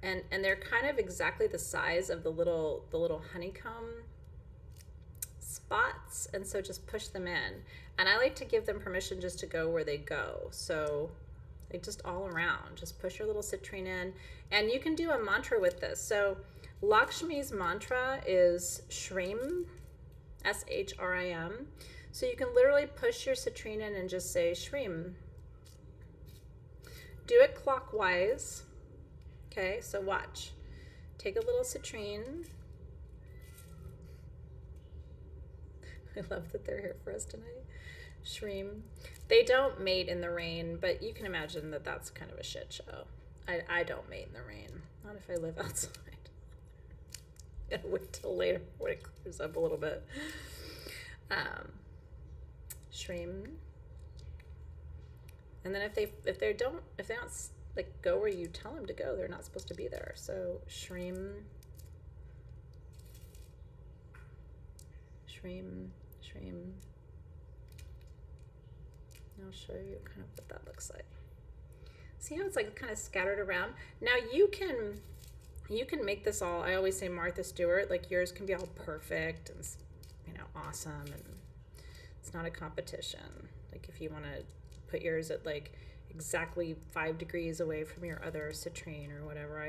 and they're kind of exactly the size of the little honeycomb spots, and so just push them in, and I like to give them permission just to go where they go. So like just all around, just push your little citrine in, and you can do a mantra with this. So Lakshmi's mantra is Shrim, S-H-R-I-M. So you can literally push your citrine in and just say Shrim. Do it clockwise. Okay, so watch. Take a little citrine. I love that they're here for us tonight. Shrim. They don't mate in the rain, but you can imagine that that's kind of a shit show. I don't mate in the rain. Not if I live outside. gonna wait till later when it clears up a little bit. Shreem. And then if they don't like go where you tell them to go, they're not supposed to be there. So Shreem. I'll show you kind of what that looks like. See how it's like kind of scattered around? Now you can make this all, I always say Martha Stewart, like yours can be all perfect and, you know, awesome, and it's not a competition. Like if you want to put yours at like exactly 5 degrees away from your other citrine or whatever,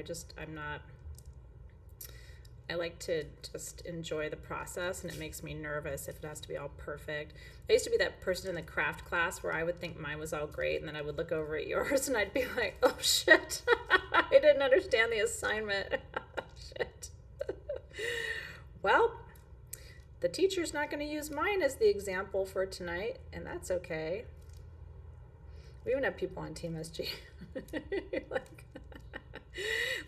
I like to just enjoy the process, and it makes me nervous if it has to be all perfect. I used to be that person in the craft class where I would think mine was all great, and then I would look over at yours and I'd be like, oh shit, I didn't understand the assignment. Shit. Well, the teacher's not going to use mine as the example for tonight, and that's okay. We even have people on Team SG.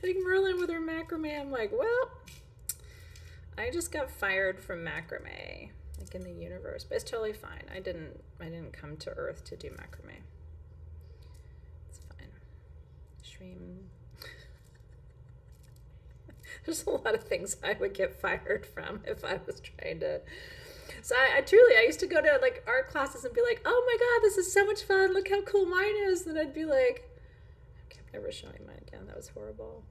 like Merlin with her macrame. I'm like, well, I just got fired from macrame, like in the universe, but it's totally fine. I didn't come to Earth to do macrame. It's fine. Shreem. There's a lot of things I would get fired from if I was trying to. So I used to go to like art classes and be like, oh my God, this is so much fun. Look how cool mine is. And I'd be like, okay, I'm never showing mine again. That was horrible.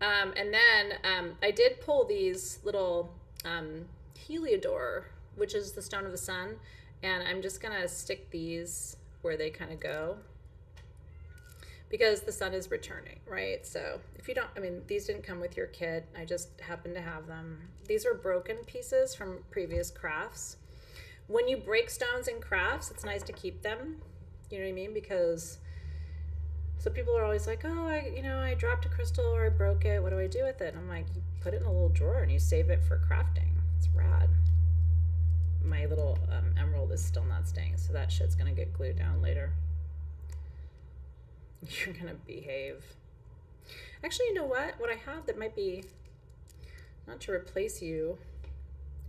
And then I did pull these little Heliodor, which is the stone of the sun, and I'm just gonna stick these where they kind of go because the sun is returning, right? So if you don't, I mean, these didn't come with your kit. I just happened to have them. These are broken pieces from previous crafts. When you break stones in crafts, it's nice to keep them. You know what I mean? Because so people are always like, oh, I dropped a crystal or I broke it. What do I do with it? And I'm like, you put it in a little drawer and you save it for crafting. It's rad. My little emerald is still not staying, so that shit's gonna get glued down later. You're gonna behave. Actually, you know what? What I have that might be, not to replace you,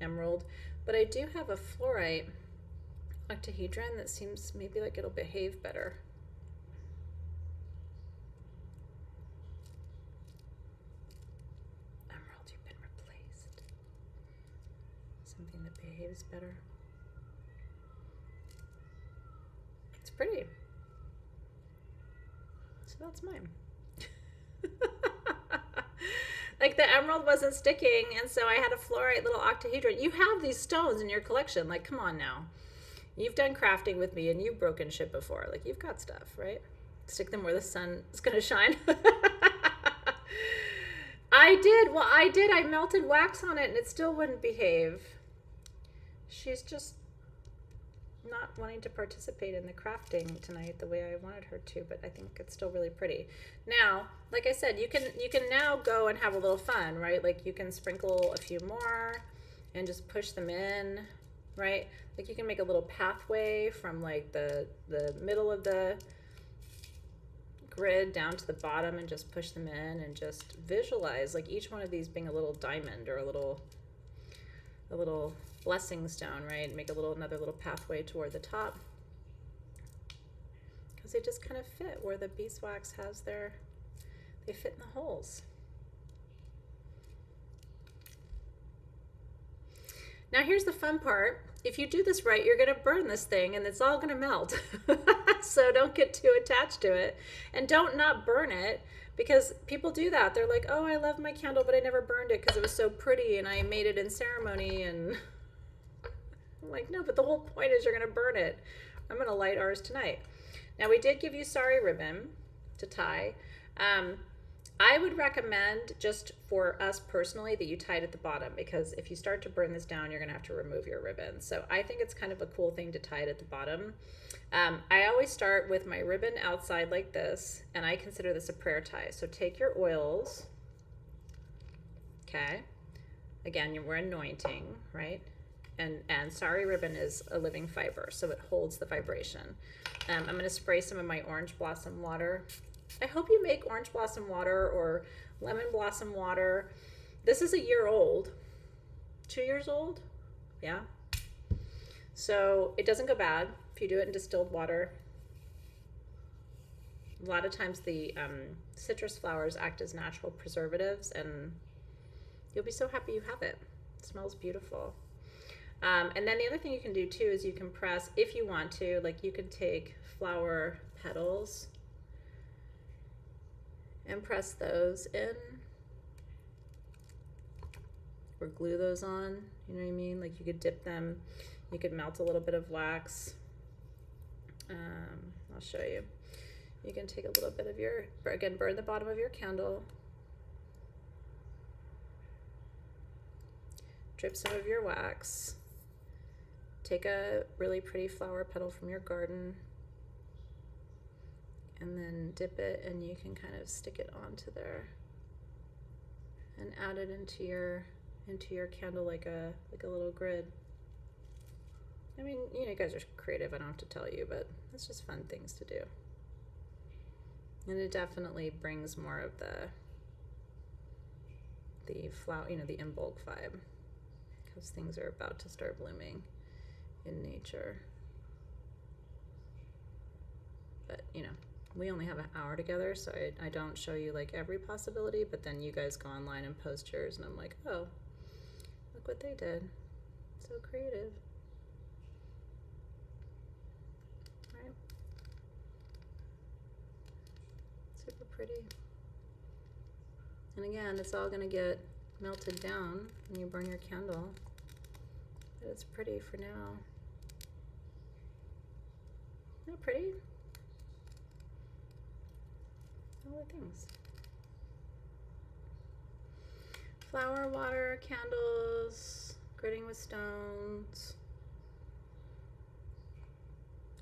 emerald, but I do have a fluorite octahedron that seems maybe like it'll behave better. Something that behaves better. It's pretty. So that's mine. Like the emerald wasn't sticking, and so I had a fluorite little octahedron. You have these stones in your collection. Like, come on now. You've done crafting with me and you've broken shit before. Like, you've got stuff, right? Stick them where the sun is going to shine. I did. Well, I did. I melted wax on it and it still wouldn't behave. She's just not wanting to participate in the crafting tonight the way I wanted her to, but I think it's still really pretty. Now, like I said, you can now go and have a little fun, right? Like you can sprinkle a few more and just push them in, right? Like you can make a little pathway from like the middle of the grid down to the bottom and just push them in and just visualize like each one of these being a little diamond or a little blessing stone, right? Make another little pathway toward the top because they just kind of fit where the beeswax has they fit in the holes. Now here's the fun part. If you do this right, you're gonna burn this thing and it's all gonna melt. So don't get too attached to it and don't not burn it, because people do that. They're like, oh, I love my candle, but I never burned it because it was so pretty and I made it in ceremony. And I'm like, no, but the whole point is you're gonna burn it. I'm gonna light ours tonight. Now we did give you sari ribbon to tie. I would recommend, just for us personally, that you tie it at the bottom, because if you start to burn this down, you're gonna have to remove your ribbon. So I think it's kind of a cool thing to tie it at the bottom. I always start with my ribbon outside like this, and I consider this a prayer tie. So take your oils, okay? Again, we're anointing, right? And sari ribbon is a living fiber, so it holds the vibration. I'm gonna spray some of my orange blossom water. I hope you make orange blossom water or lemon blossom water This is a year old, 2 years old. Yeah. So it doesn't go bad if you do it in distilled water. A lot of times the citrus flowers act as natural preservatives, and you'll be so happy you have it. It smells beautiful. And then the other thing you can do too is you can press, if you want to, like you could take flower petals and press those in or glue those on, you know what I mean? Like you could dip them, you could melt a little bit of wax. I'll show you. You can take a little bit of your, again, burn the bottom of your candle, drip some of your wax, take a really pretty flower petal from your garden, and then dip it, and you can kind of stick it onto there and add it into your candle like a little grid. I mean, you know, you guys are creative, I don't have to tell you, but it's just fun things to do. And it definitely brings more of the flower, you know, the Imbolc vibe, because things are about to start blooming in nature. But, you know, we only have an hour together, so I don't show you like every possibility, but then you guys go online and post yours, and I'm like, oh, look what they did. So creative. Right? Super pretty. And again, it's all gonna get melted down when you burn your candle, but it's pretty for now. Isn't that pretty? All the things. Flower, water, candles, gritting with stones.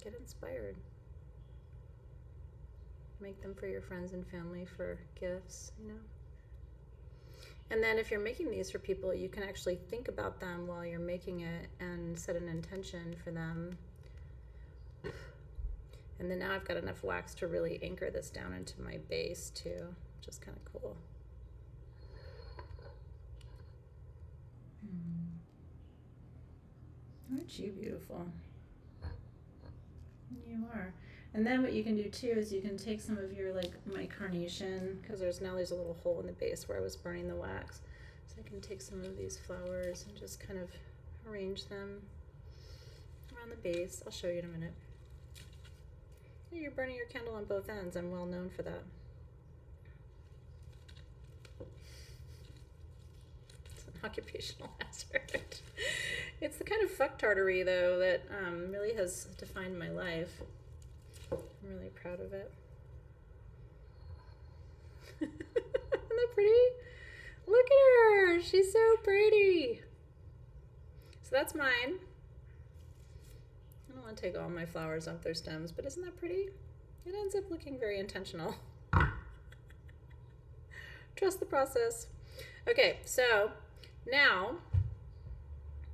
Get inspired. Make them for your friends and family for gifts, you know. And then if you're making these for people, you can actually think about them while you're making it and set an intention for them. And then now I've got enough wax to really anchor this down into my base too, which is kind of cool. Aren't you beautiful? You are. And then what you can do too is you can take some of your, like my carnation, because there's a little hole in the base where I was burning the wax. So I can take some of these flowers and just kind of arrange them around the base. I'll show you in a minute. You're burning your candle on both ends. I'm well known for that. It's an occupational hazard. It's the kind of fucktardery though that really has defined my life. I'm really proud of it. Isn't that pretty? Look at her. She's so pretty. So that's mine. I don't want to take all my flowers off their stems, but isn't that pretty? It ends up looking very intentional. Trust the process. Okay, so now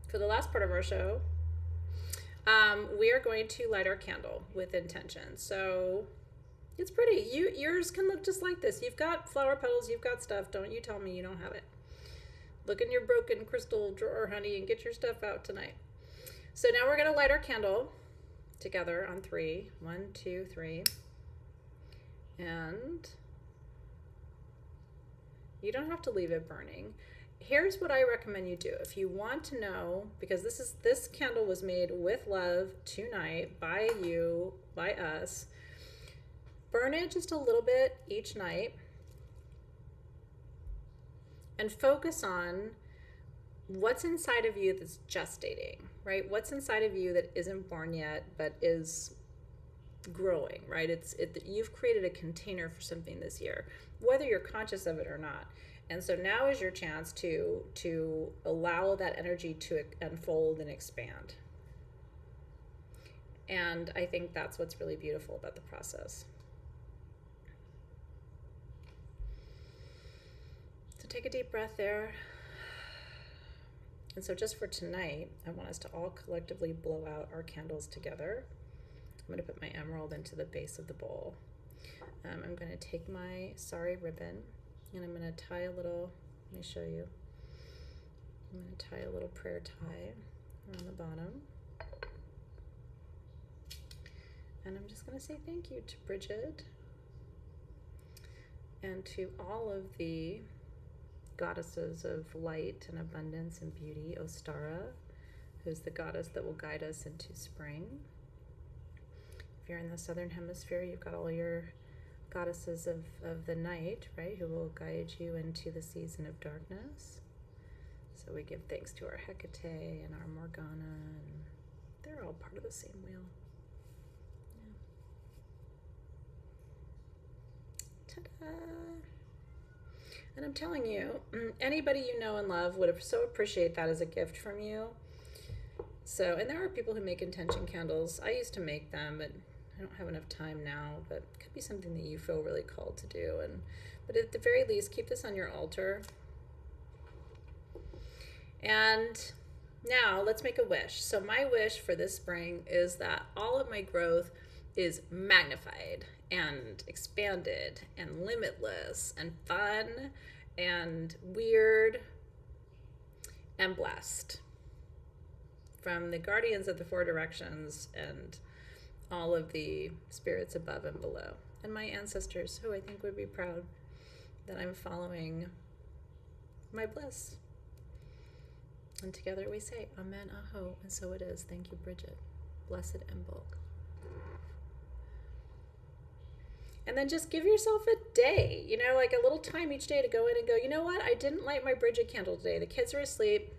for the last part of our show, we are going to light our candle with intention. So it's pretty. Yours can look just like this. You've got flower petals, you've got stuff. Don't you tell me you don't have it. Look in your broken crystal drawer, honey, and get your stuff out tonight. So now we're going to light our candle together on 3. 1, 2, 3. And you don't have to leave it burning. Here's what I recommend you do. If you want to know, because this candle was made with love tonight by you, by us, burn it just a little bit each night and focus on what's inside of you that's gestating, right? What's inside of you that isn't born yet, but is growing, right? You've created a container for something this year, whether you're conscious of it or not. And so now is your chance to allow that energy to unfold and expand. And I think that's what's really beautiful about the process. So take a deep breath there. And so just for tonight, I want us to all collectively blow out our candles together. I'm going to put my emerald into the base of the bowl. I'm going to take my sari ribbon, and I'm going to tie a little Let me show you. I'm going to tie a little prayer tie around the bottom. And I'm just going to say thank you to Bridget and to all of the goddesses of light and abundance and beauty. Ostara, who's the goddess that will guide us into spring. If you're in the Southern Hemisphere, you've got all your goddesses of the night, right, who will guide you into the season of darkness. So we give thanks to our Hecate and our Morgana, and they're all part of the same wheel. Yeah. Ta-da! And I'm telling you, anybody you know and love would so appreciate that as a gift from you. So, and there are people who make intention candles. I used to make them, but I don't have enough time now, but it could be something that you feel really called to do. But at the very least, keep this on your altar. And now let's make a wish. So my wish for this spring is that all of my growth is magnified and expanded and limitless and fun and weird and blessed from the guardians of the four directions and all of the spirits above and below, and my ancestors, who I think would be proud that I'm following my bliss. And together we say, Amen, Aho, and so it is. Thank you, Bridget. Blessed Imbolc. And then just give yourself a day, like a little time each day to go in and go, you know what? I didn't light my Bridget candle today. The kids are asleep,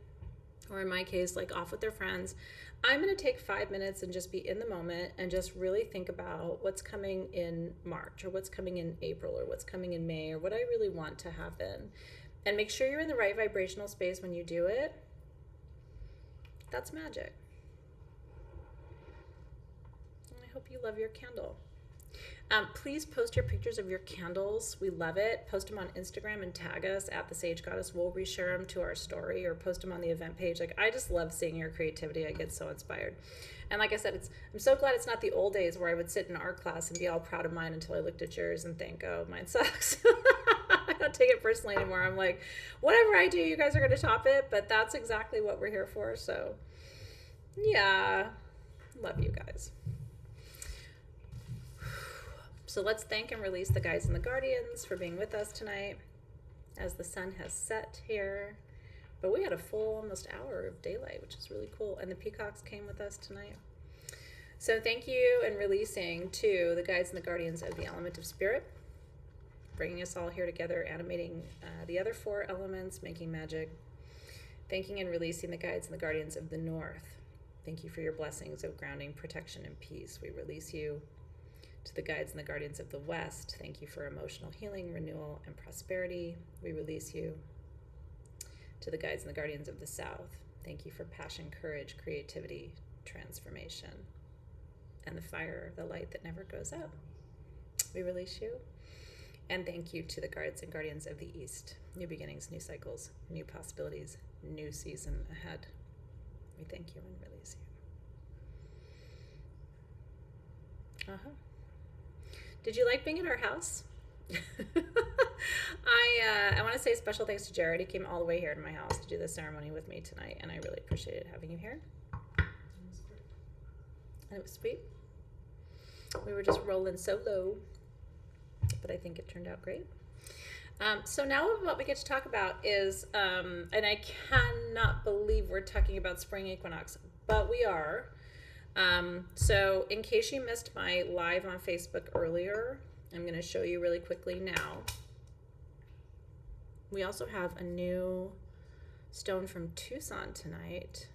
or in my case, like off with their friends. I'm going to take 5 minutes and just be in the moment and just really think about what's coming in March, or what's coming in April, or what's coming in May, or what I really want to happen. And make sure you're in the right vibrational space when you do it. That's magic. And I hope you love your candle. Please post your pictures of your candles. We love it. Post them on Instagram and tag us at the Sage Goddess. We'll reshare them to our story or post them on the event page. Like, I just love seeing your creativity. I get so inspired. And like I said, I'm so glad it's not the old days where I would sit in art class and be all proud of mine until I looked at yours and think, oh, mine sucks. I don't take it personally anymore. I'm like, whatever I do, you guys are going to top it. But that's exactly what we're here for. So yeah, love you guys. So let's thank and release the guides and the guardians for being with us tonight as the sun has set here. But we had a full almost hour of daylight, which is really cool. And the peacocks came with us tonight. So thank you and releasing to the guides and the guardians of the element of spirit, bringing us all here together, animating the other four elements, making magic. Thanking and releasing the guides and the guardians of the north. Thank you for your blessings of grounding, protection, and peace. We release you to the guides and the guardians of the west. Thank you for emotional healing, renewal, and prosperity. We release you to the guides and the guardians of the south. Thank you for passion, courage, creativity, transformation, and the fire, the light that never goes out. We release you. And thank you to the guides and guardians of the east. New beginnings, new cycles, new possibilities, new season ahead. We thank you and release you. Did you like being at our house? I want to say special thanks to Jared. He came all the way here to my house to do this ceremony with me tonight, and I really appreciated having you here. And it was sweet. We were just rolling solo, but I think it turned out great. So now what we get to talk about is, and I cannot believe we're talking about Spring Equinox, but we are. So in case you missed my live on Facebook earlier, I'm going to show you really quickly now. We also have a new stone from Tucson tonight.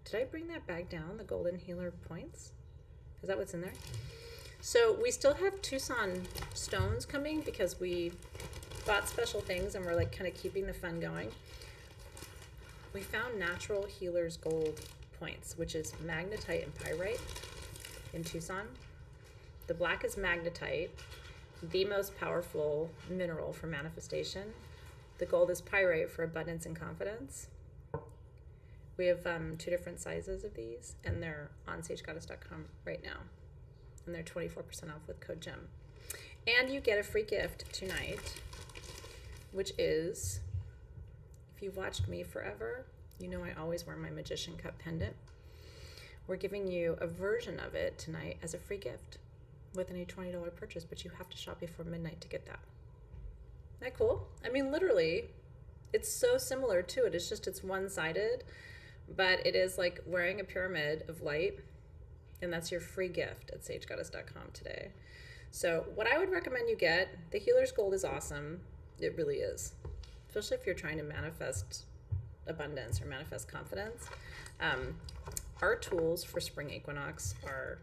Did I bring that bag down, the Golden Healer Points? Is that what's in there? So we still have Tucson stones coming because we bought special things and we're like kind of keeping the fun going. We found Natural Healers Gold Points, which is magnetite and pyrite in Tucson. The black is magnetite, the most powerful mineral for manifestation. The gold is pyrite for abundance and confidence. We have 2 different sizes of these, and they're on sagegoddess.com right now. And they're 24% off with code GEM. And you get a free gift tonight, which is If you've watched me forever, you know I always wear my magician cup pendant. We're giving you a version of it tonight as a free gift with any $20 purchase, but you have to shop before midnight to get that. Isn't that cool? I mean, literally, it's so similar to it. It's just it's one-sided, but it is like wearing a pyramid of light, and that's your free gift at sagegoddess.com today. So what I would recommend you get, the Healer's Gold is awesome. It really is. Especially if you're trying to manifest abundance or manifest confidence. Our tools for Spring Equinox are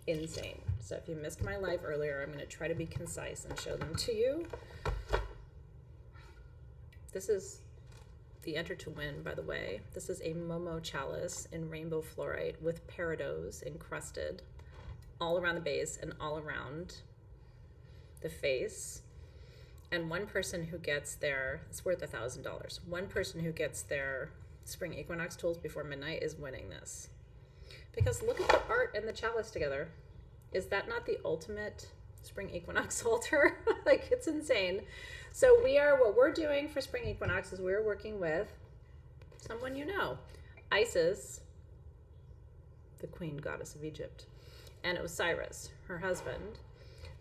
insane. So if you missed my live earlier, I'm going to try to be concise and show them to you. This is the Enter to Win, by the way. This is a Momo chalice in rainbow fluorite with peridot encrusted all around the base and all around the face. And one person who gets their, it's worth $1,000. One person who gets their Spring Equinox tools before midnight is winning this. Because look at the art and the chalice together. Is that not the ultimate Spring Equinox altar? Like, it's insane. So what we're doing for Spring Equinox is we're working with someone you know, Isis, the queen goddess of Egypt, and Osiris, her husband,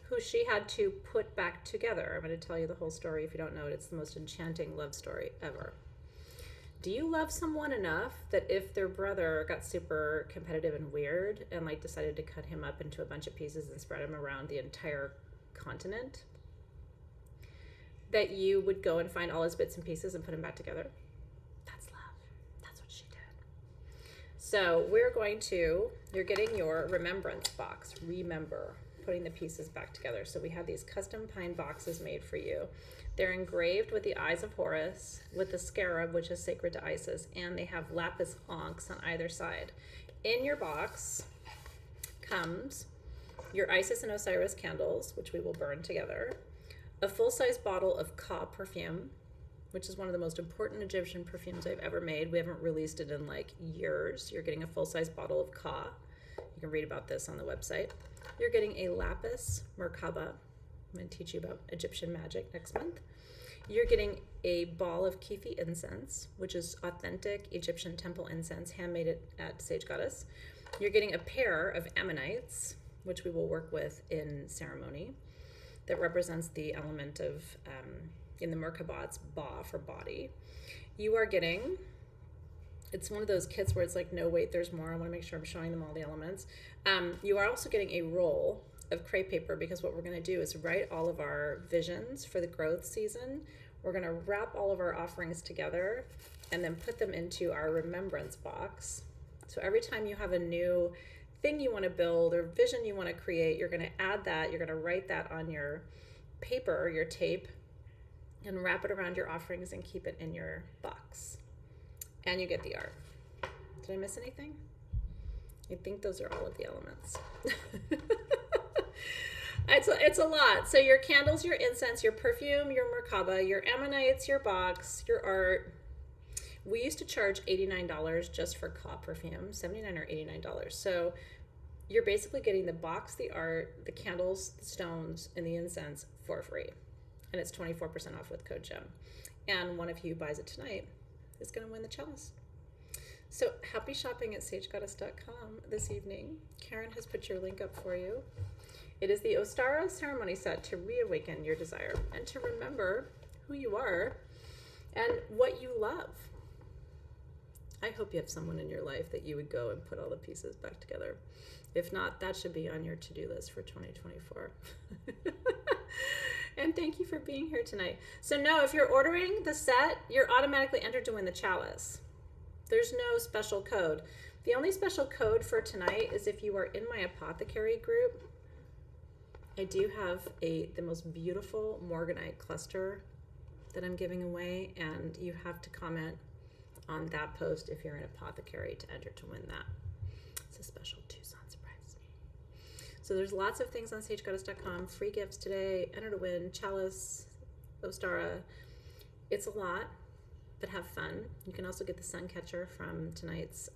who she had to put back together. I'm going to tell you the whole story if you don't know it. It's the most enchanting love story ever. Do you love someone enough that if their brother got super competitive and weird and like decided to cut him up into a bunch of pieces and spread him around the entire continent, that you would go and find all his bits and pieces and put him back together? That's love. That's what she did. So you're getting your remembrance box. Remember, putting the pieces back together. So we have these custom pine boxes made for you. They're engraved with the eyes of Horus, with the scarab, which is sacred to Isis, and they have lapis onyx on either side. In your box comes your Isis and Osiris candles, which we will burn together, a full-size bottle of Ka perfume, which is one of the most important Egyptian perfumes I've ever made. We haven't released it in like years. You're getting a full-size bottle of Ka. You can read about this on the website. You're getting a lapis merkaba. I'm going to teach you about Egyptian magic next month. You're getting a ball of Kefi incense, which is authentic Egyptian temple incense, handmade at Sage Goddess. You're getting a pair of ammonites, which we will work with in ceremony, that represents the element of, in the Merkaba, it's Ba for body. You are getting, it's one of those kits where it's like, no, wait, there's more. I want to make sure I'm showing them all the elements. You are also getting a roll of crepe paper, because what we're going to do is write all of our visions for the growth season. We're going to wrap all of our offerings together and then put them into our remembrance box. So every time you have a new thing you want to build or vision you want to create, you're going to add that, you're going to write that on your paper or your tape and wrap it around your offerings and keep it in your box. And you get the art. Did I miss anything? I think those are all of the elements. It's a lot. So your candles, your incense, your perfume, your merkaba, your ammonites, your box, your art. We used to charge $89 just for Ka perfume, $79 or $89. So you're basically getting the box, the art, the candles, the stones, and the incense for free. And it's 24% off with code GEM. And one of you who buys it tonight is going to win the chalice. So happy shopping at sagegoddess.com this evening. Karen has put your link up for you. It is the Ostara ceremony set to reawaken your desire and to remember who you are and what you love. I hope you have someone in your life that you would go and put all the pieces back together. If not, that should be on your to-do list for 2024. And thank you for being here tonight. So no, if you're ordering the set, you're automatically entered to win the chalice. There's no special code. The only special code for tonight is if you are in my apothecary group. I do have the most beautiful morganite cluster that I'm giving away, and you have to comment on that post if you're an apothecary to enter to win that. It's a special Tucson surprise. So there's lots of things on sagegoddess.com. Free gifts today, enter to win, chalice, Ostara. It's a lot, but have fun. You can also get the sun catcher from tonight's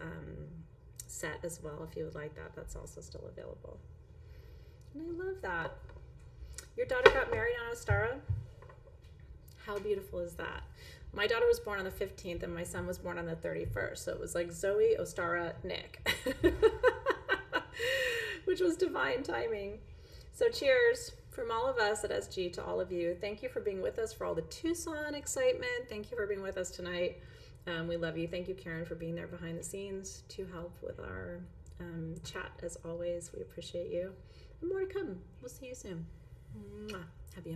set as well if you would like that. That's also still available. And I love that. Your daughter got married on Ostara? How beautiful is that? My daughter was born on the 15th and my son was born on the 31st. So it was like Zoe, Ostara, Nick, which was divine timing. So cheers from all of us at SG to all of you. Thank you for being with us, for all the Tucson excitement. Thank you for being with us tonight. We love you. Thank you, Karen, for being there behind the scenes to help with our chat as always. We appreciate you. And more to come. We'll see you soon. Mwah.